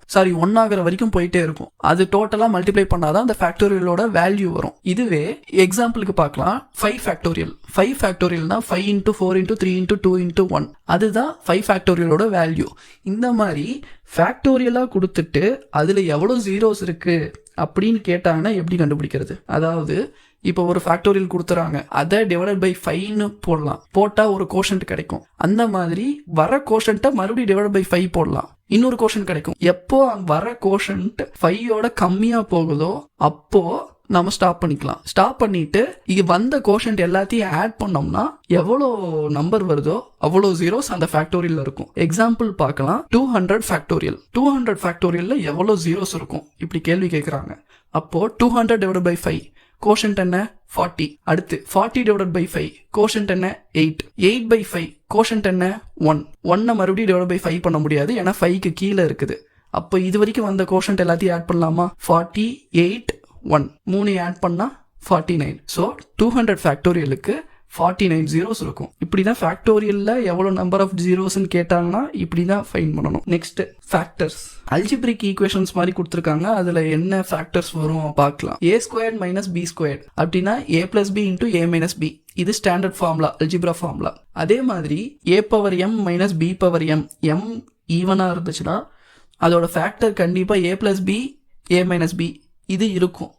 1 ஆகிற வரைக்கும் போயிட்டே இருக்கும். அது டோட்டலா மல்டிப்ளை பண்ணாதான் அந்த ஃபேக்டோரியலோட வேல்யூ வரும். இதுவே எக்ஸாம்பிளுக்கு பார்க்கலாம். 5 ஃபேக்டோரியல். 5 ஃபேக்டோரியல்னா 5 × 4 × 3 × 2 × 1. அதுதான் 5 ஃபேக்டோரியலோட வேல்யூ. இந்த மாதிரி ஃபேக்டோரியலா கொடுத்துட்டு அதுல எவ்வளவு ஜீரோஸ் இருக்கு அப்படின்னு கேட்டாங்கன்னா எப்படி கண்டுபிடிக்கிறது? அதாவது இப்போ ஒரு ஃபேக்டோரியல் கொடுத்துறாங்க, அதை டிவைடட் பை 5ன்னு போடலாம். போட்டா ஒரு கோஷன்ட் கிடைக்கும். அந்த மாதிரி வர கோஷன்ட்டை மறுபடியும் டிவைட் பை 5 போடலாம், இன்னொரு கோஷன்ட் கிடைக்கும். எப்போ வர கோஷன்ட் 5யோட கம்மியா போகுதோ அப்போ நம்ம ஸ்டாப் பண்ணிக்கலாம். ஸ்டாப் பண்ணிட்டு இது வந்த கோஷன்ட் எல்லாத்தையும் ஆட் பண்ணோம்னா எவ்வளோ நம்பர் வருதோ அவ்வளோ ஜீரோஸ் அந்த ஃபேக்டோரியல்ல இருக்கும். எக்ஸாம்பிள் பார்க்கலாம். 200 ஃபேக்டோரியல். 200 ஃபேக்டோரியல்ல எவ்வளோ ஜீரோஸ் இருக்கும் இப்படி கேள்வி கேட்குறாங்க. அப்போ 200 டிவைட் பை 5. கோஷன்ட் என்ன 40. அடுத்து 40 டிவைடட் பை 5 கோஷன்ட் என்ன 8. 8 பை 5 கோஷன்ட் என்ன 1 மறுபடியும் டிவைட் பை 5 பண்ண முடியாது, ஏன்னா 5க்கு கீழே இருக்குது. அப்போ இது வரைக்கும் வந்த கோஷன்ட் எல்லாத்தையும் ஆட் பண்ணலாமா? 48 1 3 ஆட் பண்ணா 49. ஸோ 200 ஃபேக்டோரியலுக்கு 49 ஜீரோஸ் இருக்கும். இப்படி தான் ஃபேக்டோரியல்ல எவ்வளோ நம்பர் ஆஃப் ஜீரோஸ்ன்னு கேட்டாங்கன்னா இப்படி தான் ஃபைன் பண்ணணும். Next factors. அல்ஜிப்ரிக் ஈக்குவேஷன்ஸ் மாதிரி கொடுத்துருக்காங்க, அதில் என்ன ஃபேக்டர்ஸ் வரும் பார்க்கலாம். a² மைனஸ் b² அப்படின்னா a + b into a - b. இது ஸ்டாண்டர்ட் ஃபார்முலா, அல்ஜிப்ரா ஃபார்முலா. அதே மாதிரி a⁻m மைனஸ் b⁻m, m ஈவனாக இருந்துச்சுன்னா அதோட ஃபேக்டர் கண்டிப்பாக a + b a - b இது இருக்கும்.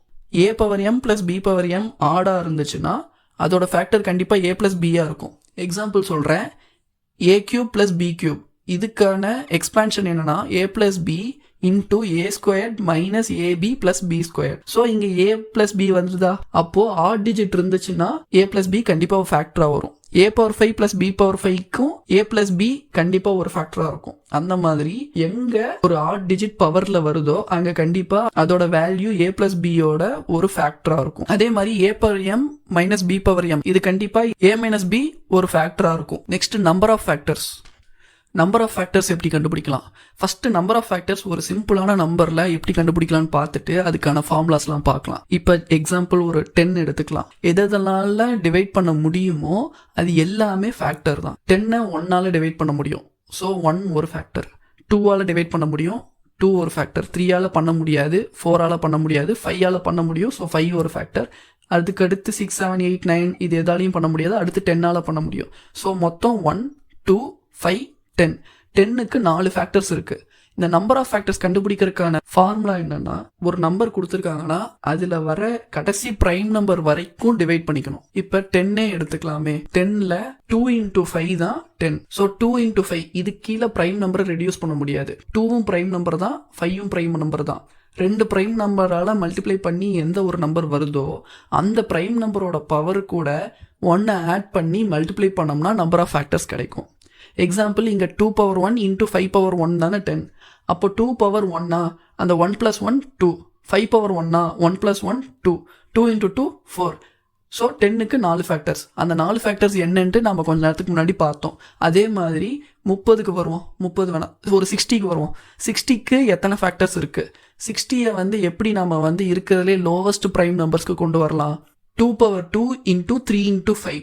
a⁻m + b⁻m ஆடாக இருந்துச்சுன்னா அதோட ஃபேக்டர் கண்டிப்பாக a + b இருக்கும். எக்ஸாம்பிள் சொல்கிறேன், a³ + b³ இதுக்கான எக்ஸ்பான்ஷன் என்னன்னா a + b into a² minus ab + b². So இங்கே a + b வந்துதா, அப்போ ஆட் டிஜிட் இருந்துச்சுன்னா a + b கண்டிப்பாக ஃபேக்டராக வரும். a⁴ + b⁴ a + b கண்டிப்பாக ஒரு ஃபேக்டராக இருக்கும். அந்த மாதிரி எங்க ஒரு ஆட் டிஜிட் பவர்ல வருதோ அங்க கண்டிப்பா அதோட வேல்யூ a + b யோட ஒரு ஃபேக்டரா இருக்கும். அதே மாதிரி a⁻m மைனஸ் b⁻m இது கண்டிப்பா a - b ஒரு ஃபேக்டரா இருக்கும். Next number of factors. Number of factors எப்படி கண்டுபிடிக்கலாம்? ஃபர்ஸ்ட் நம்பர் ஆஃப் ஃபேக்டர்ஸ் ஒரு சிம்பிளான நம்பர்ல எப்படி கண்டுபிடிக்கலாம்னு பார்த்துட்டு அதுக்கான ஃபார்முலாஸ்லாம் பார்க்கலாம். இப்போ எக்ஸாம்பிள் ஒரு 10 எடுத்துக்கலாம். எதனால டிவைட் பண்ண முடியுமோ அது எல்லாமே ஃபேக்டர் தான். 10 1ஆல டிவைட் பண்ண முடியும், ஸோ 1 ஒரு ஃபேக்டர். 2ஆல டிவைட் பண்ண முடியும், 2 ஒரு ஃபேக்டர். 3ஆல பண்ண முடியாது, 4ஆல பண்ண முடியாது, 5ஆல பண்ண முடியும், ஸோ 5 ஒரு ஃபேக்டர். அதுக்கடுத்து 6 7 8 9 இது எதாலையும் பண்ண முடியாது, அடுத்து 10ஆல பண்ண முடியும். ஸோ மொத்தம் 1 2 5 10. 10க்கு 4 ஃபேக்டர்ஸ் இருக்கு. இந்த நம்பர் ஆஃப் ஃபேக்டர்ஸ் கண்டுபிடிக்கிறதுக்கான ஃபார்முலா என்னன்னா, ஒரு நம்பர் கொடுத்துருக்காங்கன்னா அதுல வர கடைசி பிரைம் நம்பர் வரைக்கும் டிவைட் பண்ணிக்கணும். இப்ப 10 எடுத்துக்கலாமே, 10ல 2 × 5 தான் 10. ஸோ 2 × 5 இது கீழே பிரைம் நம்பரை ரெடியூஸ் பண்ண முடியாது. 2வும் பிரைம் நம்பர் தான், 5ம் பிரைம் நம்பர் தான். 2 பிரைம் நம்பரால மல்டிப்ளை பண்ணி எந்த ஒரு நம்பர் வருதோ அந்த பிரைம் நம்பரோட பவர் கூட 1 ஆட் பண்ணி மல்டிப்ளை பண்ணோம்னா நம்பர் ஆஃப் ஃபேக்டர்ஸ் கிடைக்கும். எக்ஸாம்பிள் இங்கே 2⁻1 × 5⁻1 தானே 10. அப்போ 2⁻1 அந்த 1 + 1 2, 5⁻1 1 + 1 2, 2 × 2 4. ஸோ 10க்கு 4 ஃபேக்டர்ஸ். அந்த 4 ஃபேக்டர்ஸ் என்னன்ட்டு நம்ம கொஞ்ச நேரத்துக்கு முன்னாடி பார்த்தோம். அதே மாதிரி 30க்கு வருவோம், 30 வேணாம், ஒரு 60க்கு வருவோம். 60க்கு எத்தனை ஃபேக்டர்ஸ் இருக்குது? 60யை வந்து எப்படி நம்ம வந்து இருக்கிறதுலே லோவஸ்ட் ப்ரைம் நம்பர்ஸ்க்கு கொண்டு வரலாம்? 2⁻2 × 3 × 5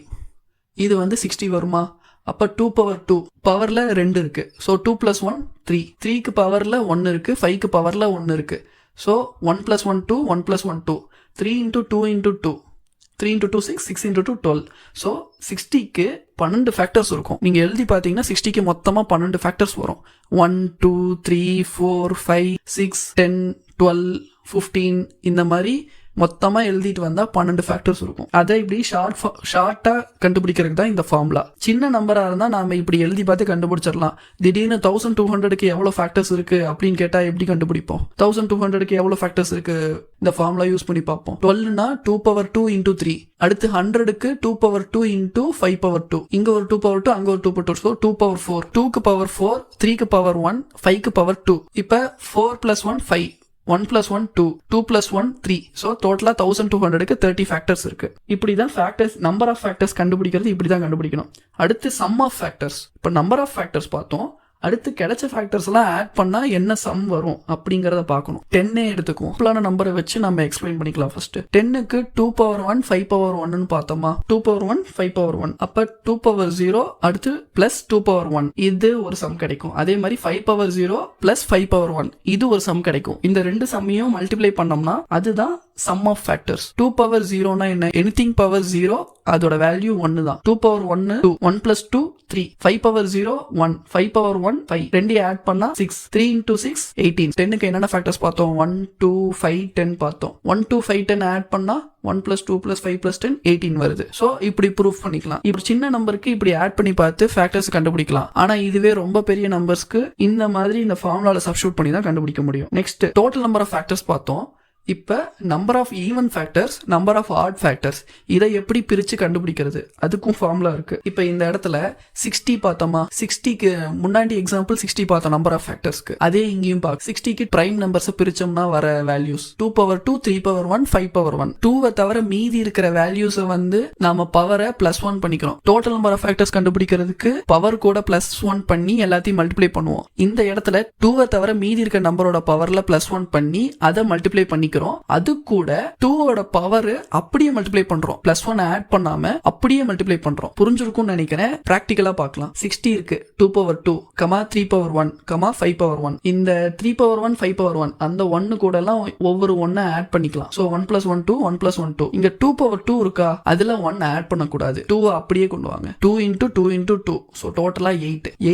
இது வந்து 60 வருமா? அப்போ 2⁻2 பவரில் 2 இருக்குது. ஸோ 2 + 1 3, 3க்கு பவரில் 1 இருக்குது, 5க்கு பவரில் 1 இருக்குது. ஸோ 1 + 1 2, 1 + 1 2, 3 × 2 × 2, 3 × 2 6, 6 × 2 12. ஸோ 60க்கு 12 ஃபேக்டர்ஸ் இருக்கும். நீங்கள் எழுதி பார்த்தீங்கன்னா 60க்கு மொத்தமாக 12 ஃபேக்டர்ஸ் வரும். 1 2 3 4 5 6 10 12 15 இந்த மாதிரி மொத்தமாக எழுதிட்டு வந்தால் 12 ஃபேக்டர்ஸ் இருக்கும். அதை இப்படி ஷார்ட்டாக கண்டுபிடிக்கிறதுக்கு தான் இந்த ஃபார்முலா. சின்ன நம்பராக இருந்தால் நாம் இப்படி எழுதி பார்த்து கண்டுபிடிச்சிடலாம். திடீர்னு 1200க்கு எவ்வளோ ஃபேக்டர்ஸ் இருக்குது அப்படின்னு கேட்டால் எப்படி கண்டுபிடிப்போம்? 1200க்கு எவ்வளோ ஃபேக்டர்ஸ் இருக்குது இந்த ஃபார்முலா யூஸ் பண்ணி பார்ப்போம். 12னா 2⁻2 × 3. அடுத்து 100க்கு 2⁻2 × 5⁻2. இங்கே ஒரு 2⁻2 அங்கே ஒரு 2⁻2. ஸோ 2⁻4. 2க்கு பவர் 4, 3க்கு பவர் 1, 5க்கு பவர் 2. இப்போ 4 + 1 5, 1 + 1 2, 2 + 1 3. ஸோ டோட்டலாக 1200க்கு 30 ஃபேக்டர்ஸ் இருக்கு. இப்படி தான் ஃபேக்டர்ஸ், நம்பர் ஆஃப் ஃபேக்டர்ஸ் கண்டுபிடிக்கிறது இப்படி தான் கண்டுபிடிக்கணும். அடுத்து சம் ஆஃப் ஃபேக்டர்ஸ். இப்போ நம்பர் ஆஃப் ஃபேக்டர்ஸ் பார்த்தோம். அடுத்து கிடைச்ச ஃபேக்டர்ஸ் எல்லாம் ஆட் பண்ணா என்ன சம் வரும் அப்படிங்கறத பார்க்கணும். 10 எடுத்துக்குவோம். சிம்பிளான நம்பரை வச்சு நம்ம எக்ஸ்பிளைன் பண்ணிக்கலாம். ஃபர்ஸ்ட் 10க்கு 2⁻1 5⁻1 பார்த்தோமா? 2⁻1 5⁻1. அப்ப 2⁻0 அடுத்து பிளஸ் 2⁻1 இது ஒரு சம் கிடைக்கும். அதே மாதிரி 5⁻0 பிளஸ் 5⁻1 இது ஒரு சம் கிடைக்கும். இந்த ரெண்டு சம்மையும் மல்டிப்ளை பண்ணோம்னா அதுதான் சம் ஆஃப் ஃபேக்டர்ஸ். 2⁻0னா என்ன? எனிதிங் பவர் 0 அதோட வேல்யூ 1 தான். 2⁻1 2, 1 + 2 3, 5⁻0 1, 5⁻1 5, ரெண்டு ஆட் பண்ணா 6, 3 × 6 18. 10க்கு என்னென்ன ஃபேக்டர்ஸ் பார்த்தோம்? 1 2 5 10 பார்த்தோம். 1 2 5 10 ஆட் பண்ணா 1 + 2 + 5 + 10 18 வருது. ஸோ இப்படி ப்ரூஃப் பண்ணிக்கலாம். இப்படி சின்ன நம்பருக்கு இப்படி ஆட் பண்ணி பார்த்து ஃபேக்டர்ஸ் கண்டுபிடிக்கலாம். ஆனா இதுவே ரொம்ப பெரிய நம்பர்ஸ்க்கு இந்த மாதிரி இந்த ஃபார்முலால சப்ஸ்டிட்யூட் பண்ணி தான் கண்டுபிடிக்க முடியும். Next total number of factors பார்த்தோம். இப்போ number of even factors, number of odd factors, இதை எப்படி பிரித்து கண்டுபிடிக்கிறது அதுக்கும் ஃபார்முலா இருக்கு. இப்போ இந்த இடத்துல 60 பார்த்தோமா, 60க்கு முன்னாடி எக்ஸாம்பிள் 60 பார்த்தோம் நம்பர் ஆஃப் ஃபேக்டர்ஸ்க்கு. அதே இங்கேயும் பார்க்க 60க்கு பிரைம் நம்பர்ஸை பிரிச்சோம்னா வர வேல்யூஸ் 2^2, 3^1, 5^1. 2வை தவிர மீதி இருக்கிற வேல்யூஸை வந்து நாம பவரை +1 பண்ணிக்கிறோம். டோட்டல் நம்பர் ஆஃப் ஃபேக்டர்ஸ் கண்டுபிடிக்கிறதுக்கு பவர் கூட +1 பண்ணி எல்லாத்தையும் மல்டிப்ளை பண்ணுவோம். இந்த இடத்துல 2வை தவிர மீதி இருக்கிற நம்பரோட பவர்ல +1 பண்ணி அதை மல்டிப்ளை பண்ணி அது கூட 2ஓட பவர் அப்படியே மல்டிப்ளை பண்றோம். +1 ஆட் பண்ணாம அப்படியே மல்டிப்ளை பண்றோம். புரிஞ்சிருக்கும்னு நினைக்கிறேன். பிராக்டிகலா பார்க்கலாம். 60 இருக்கு 2^2, 3^1, 5^1. இந்த 3^1, 5^1 அந்த 1 கூட எல்லாம் ஒவ்வொரு 1 ஆட் பண்ணிக்கலாம். சோ 1 + 1 2, 1 + 1 2. இங்க 2^2 இருக்கா, அதுல 1 ஆட் பண்ணக்கூடாது. 2 அப்படியே கொண்டு வாங்க. 2 × 2 × 2. சோ டோட்டலா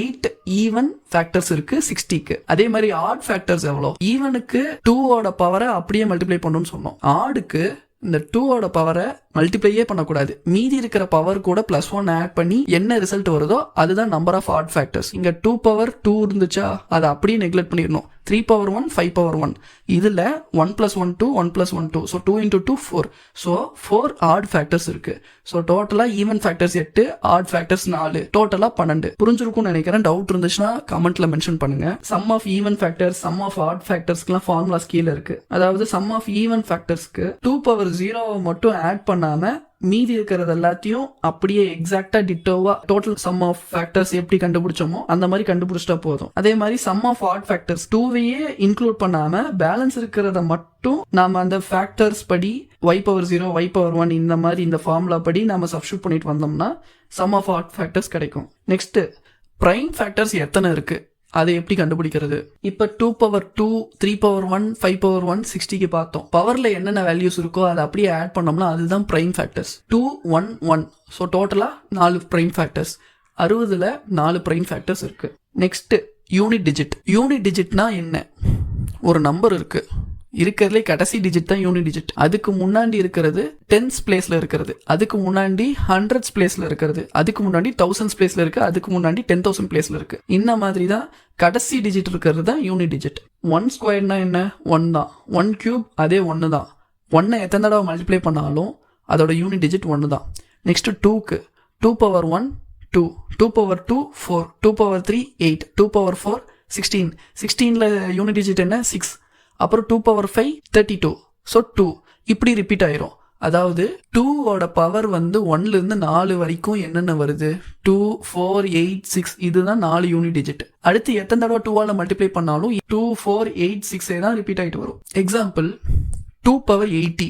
8 ஈவன் ஃபேக்டர்ஸ் இருக்கு 60க்கு. அதே மாதிரி ஆட் ஃபேக்டர்ஸ் எவ்வளோ? ஈவனுக்கு 2ஓட பவரை அப்படியே மல்டிப்ளை பண்ணணும்னு சொன்னோம். ஆடுக்கு இந்த 2ஓட பவரை மல்டிப்ளையே பண்ணக்கூடாது. மீதி இருக்கிற பவர் கூட +1 ஆட் பண்ணி என்ன ரிசல்ட் வருதோ அதுதான் நம்பர் ஆஃப் ஆட் ஃபேக்டர்ஸ். இங்க 2^2 இருந்துச்சா, அதை அப்படியே நெக்லெக்ட் பண்ணிடணும். 3^1, 5^1. இதுல 1 + 1 2, 1 + 1 2. ஸோ 2 × 2 4. ஸோ 4 ஆட் ஃபேக்டர்ஸ் இருக்கு. ஸோ டோட்டலா ஈவன் ஃபேக்டர்ஸ் 8, ஆட் ஃபேக்டர்ஸ் 4, டோட்டலா 12. புரிஞ்சிருக்கும்னு நினைக்கிறேன். டவுட் இருந்துச்சுன்னா கமெண்ட்ல மென்ஷன் பண்ணுங்க. Sum of even factors, sum of odd ஃபேக்டர்ஸ்க்குலாம் ஃபார்முலாஸ் கீழே இருக்கு. அதாவது சம் ஆஃப் ஈவன் ஃபேக்டர்ஸ்க்கு 2^0 மட்டும் ஆட் பண்ணாம மீதி இருக்கிறது எல்லாத்தையும் அப்படியே எக்ஸாக்டா டிட்டோவா டோட்டல் சம் ஆஃப் ஃபேக்டர்ஸ் எப்படி கண்டுபிடிச்சோமோ அந்த மாதிரி கண்டுபிடிச்சிட்டா போதும். அதே மாதிரி சம் ஆஃப் ஆட் ஃபேக்டர்ஸ் 2வையே இன்க்ளூட் பண்ணாம பேலன்ஸ் இருக்கிறத மட்டும் நாம அந்த ஃபேக்டர்ஸ் படி y^0, y^1 இந்த மாதிரி இந்த ஃபார்முலா படி நாம சப்ஸ்டிட்யூட் பண்ணிட்டு வந்தோம்னா சம் ஆஃப் ஆட் ஃபேக்டர்ஸ் கிடைக்கும். நெக்ஸ்ட் பிரைம் ஃபேக்டர்ஸ் எத்தனை இருக்கு, அதை எப்படி கண்டுபிடிக்கிறது? இப்ப 2^2, 3^1, 5^1, 60க்கு பார்த்தோம். பவர்ல என்னென்ன வேல்யூஸ் இருக்கோ அதை அப்படியே ஆட் பண்ணோம்னா அதுதான் பிரைம் ஃபேக்டர்ஸ். 2, 1, 1. ஸோ டோட்டலா 4 பிரைம் ஃபேக்டர்ஸ். 60ல 4 பிரைம் ஃபேக்டர்ஸ் இருக்கு. Next unit digit. யூனிட் டிஜிட்னா என்ன? ஒரு நம்பர் இருக்கு, இருக்கிறதுலே கடைசி டிஜிட் தான் யூனிட் டிஜிட். அதுக்கு முன்னாடி இருக்கிறது 10s பிளேஸ்ல இருக்கிறது, அதுக்கு முன்னாடி 100s பிளேஸ்ல இருக்கிறது, அதுக்கு முன்னாடி 1000s பிளேஸ்ல இருக்கு, அதுக்கு முன்னாடி 10,000 பிளேஸ்ல இருக்கு. இந்த மாதிரி தான் கடைசி டிஜிட் இருக்கிறது தான் யூனிட் டிஜிட். 1 ஸ்கொயர்னா என்ன? 1 தான். 1 கியூப் அதே 1 தான். 1 எத்தனை தடவை மல்டிப்ளை பண்ணாலும் அதோட யூனிட் டிஜிட் 1 தான். நெக்ஸ்ட் 2க்கு 2^1 2, 2^2 4, 2^3 8, 2^4 16. 16ல யூனிட் டிஜிட் என்ன? 6. அப்புறம் 2^5 32. ஸோ 2 இப்படி ரிப்பீட் ஆயிரும். அதாவது 2ஓட பவர் வந்து 1ல இருந்து 4 வரைக்கும் என்னென்ன வருது? 2, 4, 8, 6. இதுதான் 4 யூனிட் டிஜிட். அடுத்து எத்தனை தடவை 2ஆல மல்டிப்ளை பண்ணாலும் 2, 4, 8, 6 தான் ரிப்பீட் ஆகிட்டு வரும். எக்ஸாம்பிள் 2^80.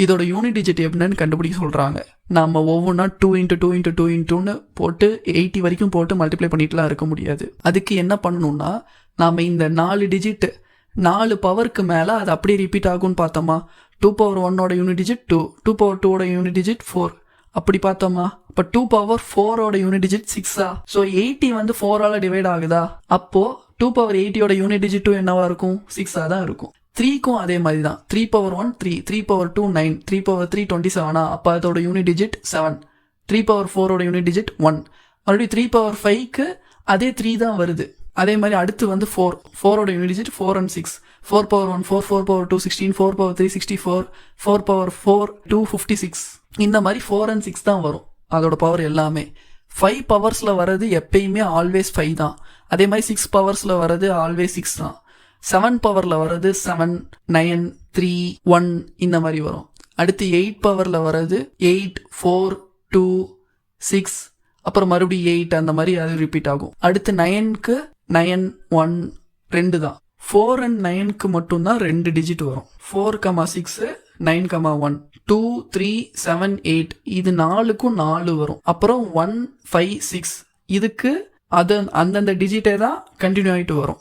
இதோட யூனிட் டிஜிட் எப்படின்னு கண்டுபிடிக்க சொல்றாங்க. நாம ஒவ்வொன்றா 2 × 2 × 2 × 2ன்னு போட்டு 80 வரைக்கும் போட்டு மல்டிப்ளை பண்ணிட்டுலாம் இருக்க முடியாது. அதுக்கு என்ன பண்ணணும்னா நாம இந்த 4 டிஜிட் 4 பவருக்கு மேல அது அப்படியே ரிப்பீட் ஆகும்னு பார்த்தோமா. 2^1ஓட யூனிட் டிஜிட் 2, 2^2ஓட யூனிட் டிஜிட் 4. அப்படி பார்த்தோமா. அப்ப 2^4ஓட யூனிட் டிஜிட் 6ஆ. ஸோ 80 வந்து 4ஆல டிவைட் ஆகுதா. அப்போ 2^80ஓட யூனிட் டிஜிட் 2 என்னவா இருக்கும்? 6ஆ தான் இருக்கும். 3க்கும் அதே மாதிரி தான். 3^1 3, 3^2 9, 3^3 27. அப்ப அதோட யூனிட் டிஜிட் 7. 3^4ஓட யூனிட் டிஜிட் 1. மறுபடியும் 3^5க்கு அதே 3 தான் வருது. அதே மாதிரி அடுத்து வந்து 4, 4ஓட யூனிட் டிஜிட் 4 and 6. 4^1 4, 4^2 16, 4^3 64, 4^4 256. இந்த மாதிரி 4 and 6 தான் வரும் அதோட பவர் எல்லாமே. 5 பவர்ஸ்ல வர்றது எப்பயுமே ஆல்வேஸ் 5 தான். அதே மாதிரி 6 பவர்ஸ்ல வர்றது ஆல்வேஸ் 6 தான். 7 பவர்ல வர்றது 7, 9, 3, 1 இந்த மாதிரி வரும். அடுத்து 8 பவர்ல வர்றது 8, 4, 2, 6, அப்புறம் மறுபடியும் 8 அந்த மாதிரி அது ரிப்பீட் ஆகும். அடுத்து 9க்கு 9, 1 2 தான். 4 and 9க்கு மட்டும்தான் 2 டிஜிட் வரும். 4,6, 9,1, 2, 3, 7, 8 இது 4க்கும் 4 வரும். அப்புறம் 1, 5, 6 இதுக்கு அது அந்தந்த டிஜிட்டே தான் கண்டினியூ ஆகிட்டு வரும்.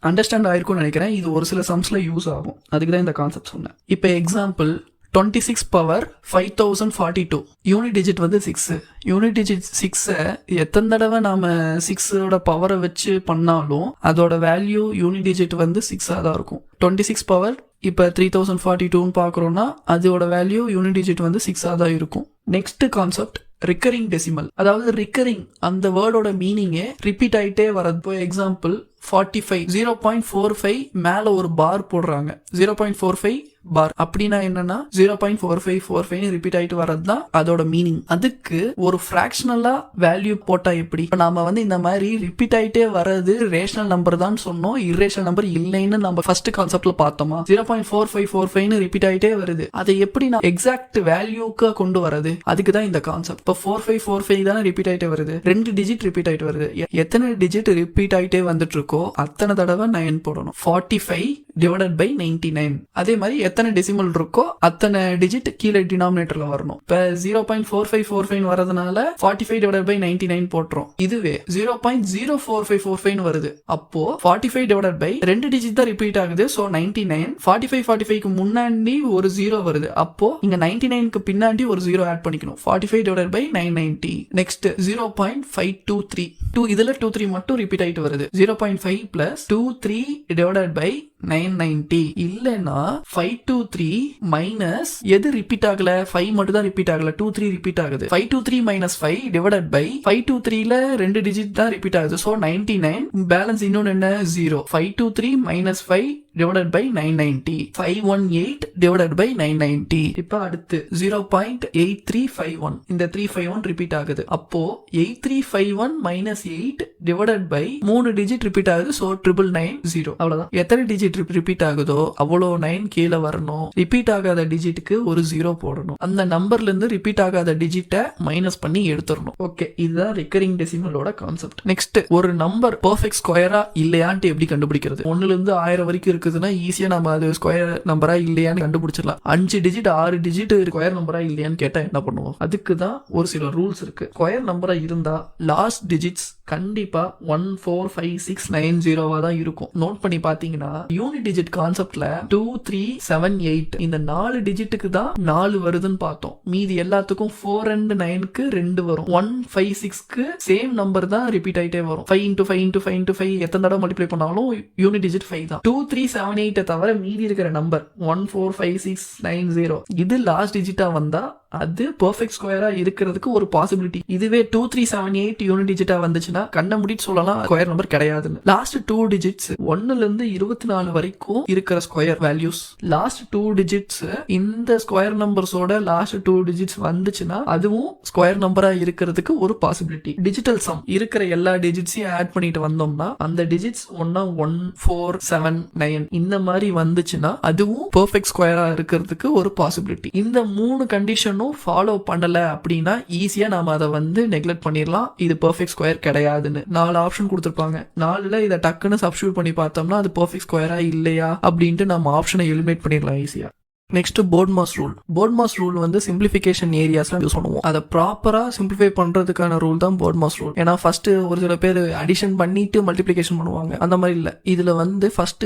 அண்டர்ஸ்டாண்ட் ஆயிருக்கும்னு நினைக்கிறேன். இது ஒரு சில சம்ஸ்ல யூஸ் ஆகும், அதுக்கு தான் இந்த கான்செப்ட் சொன்னேன். இப்போ எக்ஸாம்பிள் 26 பவர் 5042. யூனிட் டிஜிட் வந்து 6. யூனிட் டிஜிட் 6 எத்தனை தடவை நாம 6ஓட பவரை வச்சு பண்ணாலும் அதோட வேல்யூ யூனிட் டிஜிட் வந்து 6ஆ தான் இருக்கும். 26 பவர் இப்போ 3042ன்னு பார்க்குறோம்னா அதோட வேல்யூ யூனிட் டிஜிட் வந்து 6ஆ தான் இருக்கும். Next concept recurring decimal. அதாவது ரிக்கரிங் அந்த வேர்டோட மீனிங்கே ரிப்பீட் ஆகிட்டே வரது. இப்போ எக்ஸாம்பிள் 45 0.45 மேலே ஒரு பார் போடுறாங்க. 0.45 பார். அப்படின்னா என்னன்னா 0.4545 ரிப்பீட் ஆயிட்டு வர்றது தான் அதோட மீனிங். அதுக்கு ஒரு ஃபிராக்ஷனலா வேல்யூ போட்டா எப்படி? நாம வந்து இந்த மாதிரி ரிப்பீட் ஆயிட்டே வர்றது ரேஷனல் நம்பர் தான் சொன்னோம், இரேஷனல் நம்பர் இல்லைன்னு நம்ம ஃபர்ஸ்ட் கான்செப்ட்ல பார்த்தோமா. 0.4545 ரிப்பீட் ஆயிட்டே வருது, அதை எப்படி நான் எக்ஸாக்ட் வேல்யூக்கு கொண்டு வரது? அதுக்கு தான் இந்த கான்செப்ட். இப்போ 4545 தானே ரிப்பீட் ஆயிட்டே வருது, 2 டிஜிட் ரிப்பீட் ஆயிட்டு வருது. எத்தனை டிஜிட் ரிப்பீட் ஆயிட்டே வந்துட்டு இருக்கோ அத்தனை தடவை 9 போடணும். 45 டிவைடட் பை 99. அதே மாதிரி எத்தனை டெசிமல் இருக்கோ அத்தனை டிஜிட் கீழே டினாமினேட்டர்ல வரணும். இப்ப 0.4545 வரதுனால 45 டிவைடட் பை 99 போட்டுரும். இதுவே 0.04545 வருது, அப்போ 45 டிவைடட் பை 2 டிஜிட் தான் ரிப்பீட் ஆகுது, சோ 99. 45க்கு முன்னாடி ஒரு 0 வருது, அப்போ இங்க 99க்கு பின்னாடி ஒரு 0 ஆட் பண்ணிக்கணும். 45 டிவைடட் பை 990. நெக்ஸ்ட் 0.523. இதுல 23 மட்டும் ரிப்பீட் ஆயிட்டு வருது. 0.5 பிளஸ் 23 டிவைடட் பை 990. இல்லனா 523 மைனஸ் எது ரிப்பீட் ஆகல? 5 மட்டும் தான் ரிப்பீட் ஆகல, 23 ரிப்பீட் ஆகுது. 523 மைனஸ் 5 டிவைடட் பை 523ல 2 டிஜிட் தான் ரிப்பீட் ஆகுது, சோ 99. பேலன்ஸ் இன்னொன்னு என்ன? 0. 523 minus 5 divided by 990. 518 divided by 990. இப்ப அடுத்து 0.8351. இந்த 351 ரிப்பீட் ஆகுது, அப்போ 8351 minus 8 divided by 3 digit repeat ஆகுது, so 9990. அவ்வளவுதான். எத்தனை டிஜிட் ரிப்பீட் ஆகுதோ அவ்வளோ 9 கீழே வரணும். ரிப்பீட் ஆகாத டிஜிட்டுக்கு ஒரு 0 போடணும். அந்த நம்பர்ல இருந்து ரிப்பீட் ஆகாத டிஜிட்டை மைனஸ் பண்ணி எடுத்துடணும். ஓகே, இதுதான் ரிகரிங் டெசிமலோட கான்செப்ட். நெக்ஸ்ட், ஒரு நம்பர் பெர்ஃபெக்ட் ஸ்கொயரா இல்லையான்ட்டு எப்படி கண்டுபிடிக்கிறது? 1ல இருந்து 1000 வரைக்கும் இருக்குதுன்னா ஈஸியா நம்ம அது ஸ்கொயர் நம்பரா இல்லையான்னு கண்டுபிடிச்சிடலாம். 5 டிஜிட் 6 டிஜிட் ஸ்கொயர் நம்பரா இல்லையான்னு கேட்டா என்ன பண்ணுவோம்? அதுக்கு தான் ஒரு சில ரூல்ஸ் இருக்கு. ஸ்கொயர் நம்பரா இருந்தா லாஸ்ட் டிஜிட்ஸ் கண்டிப்பா 1 4 5 6 9 0 தான் இருக்கும். நோட் பண்ணி பாத்தீங்கன்னா யூனிட் டிஜிட் கான்செப்ட்ல 2 3 7 8 இந்த 4 டிஜிட்டுக்கு தான் 4 வருதுன்னு பார்த்தோம். மீதி எல்லாத்துக்கும் 4 and 9க்கு 2 வரும். 1 5 6க்கு சேம் நம்பர் தான் ரிப்பீட் ஆயிட்டே வரும். 5 into 5 into 5 into 5 எத்தனை தடவை மல்டிப்ளை பண்ணாலும் யூனிட் டிஜிட் 5 தான். 2 3 7 8 தவிர மீதி இருக்கிற நம்பர் 1 4 5 6 9 0 இது லாஸ்ட் டிஜிட்டா வந்தா அது பெர்ஃபெக்ட் ஸ்கொயரா இருக்கிறதுக்கு ஒரு பாசிபிலிட்டி. இதுவே 2 3 7 8 யூனிட் டிஜிட்டா வந்துச்சுன்னா கண்ண முடிட்டு சொல்லலாம் ஸ்கொயர் நம்பர் கிடையாதுன்னு. லாஸ்ட் 2 டிஜிட்ஸ் 1ல இருந்து 24 வரைக்கும் இருக்கிற ஸ்கொயர் வேல்யூஸ், லாஸ்ட் 2 டிஜிட்ஸ் இந்த ஸ்கொயர் நம்பர்ஸோட லாஸ்ட் 2 டிஜிட்ஸ் வந்துச்சுன்னா அதுவும் ஸ்கொயர் நம்பரா இருக்கிறதுக்கு ஒரு பாசிபிலிட்டி. டிஜிட்டல் சம் இருக்கிற எல்லா டிஜிட்ஸையும் ஆட் பண்ணிட்டு வந்தோம்னா அந்த டிஜிட்ஸ் 1 4 7 9 இந்த மாதிரி வந்துச்சுன்னா அதுவும் பெர்ஃபெக்ட் ஸ்கொயரா இருக்கிறதுக்கு ஒரு பாசிபிலிட்டி. இந்த 3 கண்டிஷன் ஃபாலோ பண்ணல அப்படின்னா ஈஸியா நாம அதை வந்து நெக்லெக்ட் பண்ணிடலாம். இது பெர்ஃபெக்ட் ஸ்கொயர் கிடையாதுன்னு 4 ஆப்ஷன் கொடுத்துருப்பாங்க. 4ல இதை டக்குன்னு சப்ஸ்டிட்யூட் பண்ணி பார்த்தோம்னா அது பெர்ஃபெக்ட் ஸ்கொயரா இல்லையா அப்படின்ட்டு நம்ம ஆப்ஷனை எலிமினேட் பண்ணிடலாம் ஈஸியா. Next, போர்ட்மாஸ் rule. போர்ட்மாஸ் ரூல் வந்து சிம்பிளிஃபிகேஷன் ஏரியாஸ்ல யூஸ் பண்ணுவோம். அதை ப்ராப்பரா சிம்பிளிஃபை பண்றதுக்கான ரூல் தான் போர்ட்மாஸ் ரூல். ஏன்னா ஃபர்ஸ்ட் ஒரு சில பேர் அடிஷன் பண்ணிட்டு மல்டிப்ளிகேஷன் பண்ணுவாங்க, அந்த மாதிரி இல்ல. இதுல வந்து ஃபர்ஸ்ட்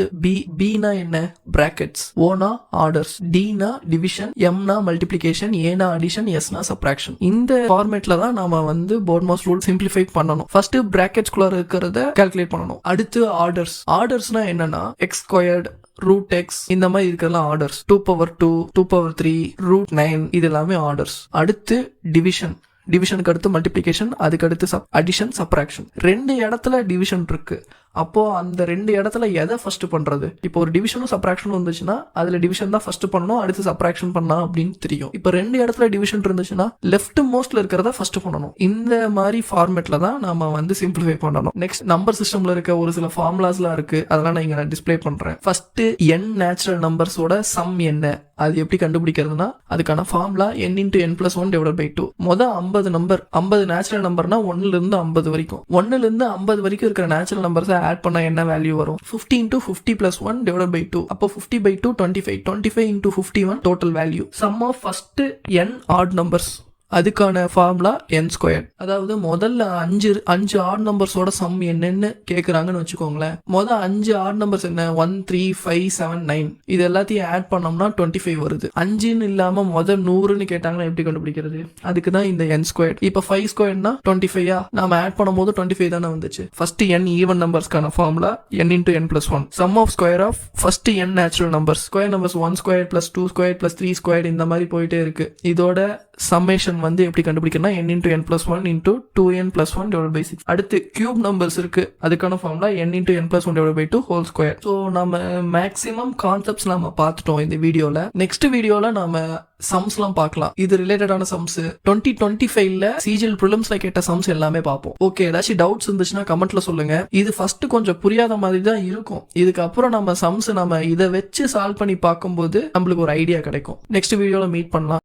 பினா என்ன? பிராக்கெட்ஸ். ஓனா ஆர்டர்ஸ், டினா டிவிஷன், எம்னா மல்டிப்ளிகேஷன், ஏனா அடிஷன், எஸ்னா சப்ராக்ஷன். இந்த ஃபார்மேட்ல தான் நாம வந்து போர்ட்மாஸ் ரூல் சிம்பிளிஃபை பண்ணணும். ஃபர்ஸ்ட் பிராக்கெட்ஸ்குள்ள இருக்கிறத கால்குலேட் பண்ணணும். அடுத்து ஆர்டர்ஸ். ஆர்டர்ஸ்னா என்னன்னா எக்ஸ் ஸ்கொயர்ட், ரூட் எக்ஸ் இந்த மாதிரி இருக்கிறதெல்லாம் ஆர்டர்ஸ். 2 power 2, 2 power 3, ரூட் 9 இது எல்லாமே ஆர்டர்ஸ். அடுத்து டிவிஷன். டிவிஷனுக்கு அடுத்து மல்டிப்ளிகேஷன், அதுக்கு அடுத்து அடிஷன், சப்ராக்ஷன். 2 இடத்துல டிவிஷன் இருக்கு. அப்போ அந்த 2 இடத்துல எதை ஃபர்ஸ்ட் பண்றது? இப்போ ஒரு டிவிஷனும் சப்ராக்ஷனும் இருந்துச்சுன்னா அதுல டிவிஷன் தான் ஃபர்ஸ்ட் பண்ணணும், அடுத்து சப்ராக்ஷன் பண்ணலாம் அப்படின்னு தெரியும். இப்போ 2 இடத்துல டிவிஷன் இருந்துச்சுன்னா லெஃப்ட் மோஸ்ட்ல இருக்கிறத ஃபர்ஸ்ட் பண்ணணும். இந்த மாதிரி ஃபார்மேட்ல தான் நாம வந்து சிம்பிளிஃபை பண்ணணும். நெக்ஸ்ட், நம்பர் சிஸ்டம்ல இருக்க ஒரு சில ஃபார்முலாஸ்லாம் இருக்கு, அதெல்லாம் நான் இங்க டிஸ்பிளே பண்றேன். ஃபர்ஸ்ட் n நேச்சுரல் நம்பர்ஸோட சம் என்ன, அது எப்படி கண்டுபிடிக்கிறதுனா அதுக்கான formula n into n plus 1 divided by 2. மொதல் 50 நம்பர், 50 நேச்சுரல் நம்பர்னா 1ல இருந்து 50 வரைக்கும். 1ல இருந்து 50 வரைக்கும் இருக்கிற நேச்சுரல் நம்பர்ஸை ஆட் பண்ணா என்ன வேல்யூ வரும்? 50 into 50 plus 1 divided by 2. அப்போ 50 by 2 25. 25 into 51 total value. Sum of first n odd numbers, அதுக்கான ஃபார்முலா n ஸ்கொயர். அதாவது முதல்ல 5 ஆட் நம்பர்ஸோட சம் என்னன்னு கேக்குறாங்கன்னு வச்சுக்கோங்களேன். முதல் 5 ஆட் நம்பர்ஸ் என்ன? 1 3 5 7 9 இது எல்லாத்தையும் ஆட் பண்ணோம்னா 25 வருது. 5ன்னு இல்லாம முதல் 100ன்னு கேட்டாங்கன்னா எப்படி கண்டுபிடிக்கிறது? அதுக்கு தான் இந்த n ஸ்கொயர். இப்ப 5 ஸ்கொயர்னா 25 நாம ஆட் பண்ணும்போது 25 தானே வந்துச்சு. ஃபர்ஸ்ட் n ஈவன் நம்பர்ஸ்க்கான formula n into n plus 1. Sum of square of first n natural numbers. Square numbers 1 square plus 2 square plus 3 square இந்த மாதிரி போயிட்டே இருக்கு. இதோட சம்மேஷன் ஃபங்க்ஷன் வந்து எப்படி கண்டுபிடிக்கணும்னா n into n plus 1 into 2n plus 1 divided by 6. அடுத்து cube numbers இருக்கு, அதுக்கான formula n into n plus 1 divided by 2 whole square. So நம்ம மேக்ஸிமம் கான்செப்ட்ஸ் நம்ம பார்த்துட்டோம் இந்த வீடியோல. நெக்ஸ்ட் வீடியோல நாம சம்ஸ்லாம் பார்க்கலாம். இது ரிலேட்டடான சம்ஸ் 2025ல சிஜிஎல் ப்ரிலிம்ஸ்ல கேட்ட சம்ஸ் எல்லாமே பார்ப்போம். ஓகே, ஏதாச்சும் டவுட்ஸ் இருந்துச்சுன்னா கமெண்ட்ல சொல்லுங்க. இது ஃபர்ஸ்ட் கொஞ்சம் புரியாத மாதிரி தான் இருக்கும். இதுக்கப்புறம் நம்ம சம்ஸ் நம்ம இதை வச்சு சால்வ் பண்ணி பார்க்கும்போது நம்மளுக்கு ஒரு ஐடியா கிடைக்கும். நெக்ஸ்ட் வீடியோல மீட் பண்ணலாம்.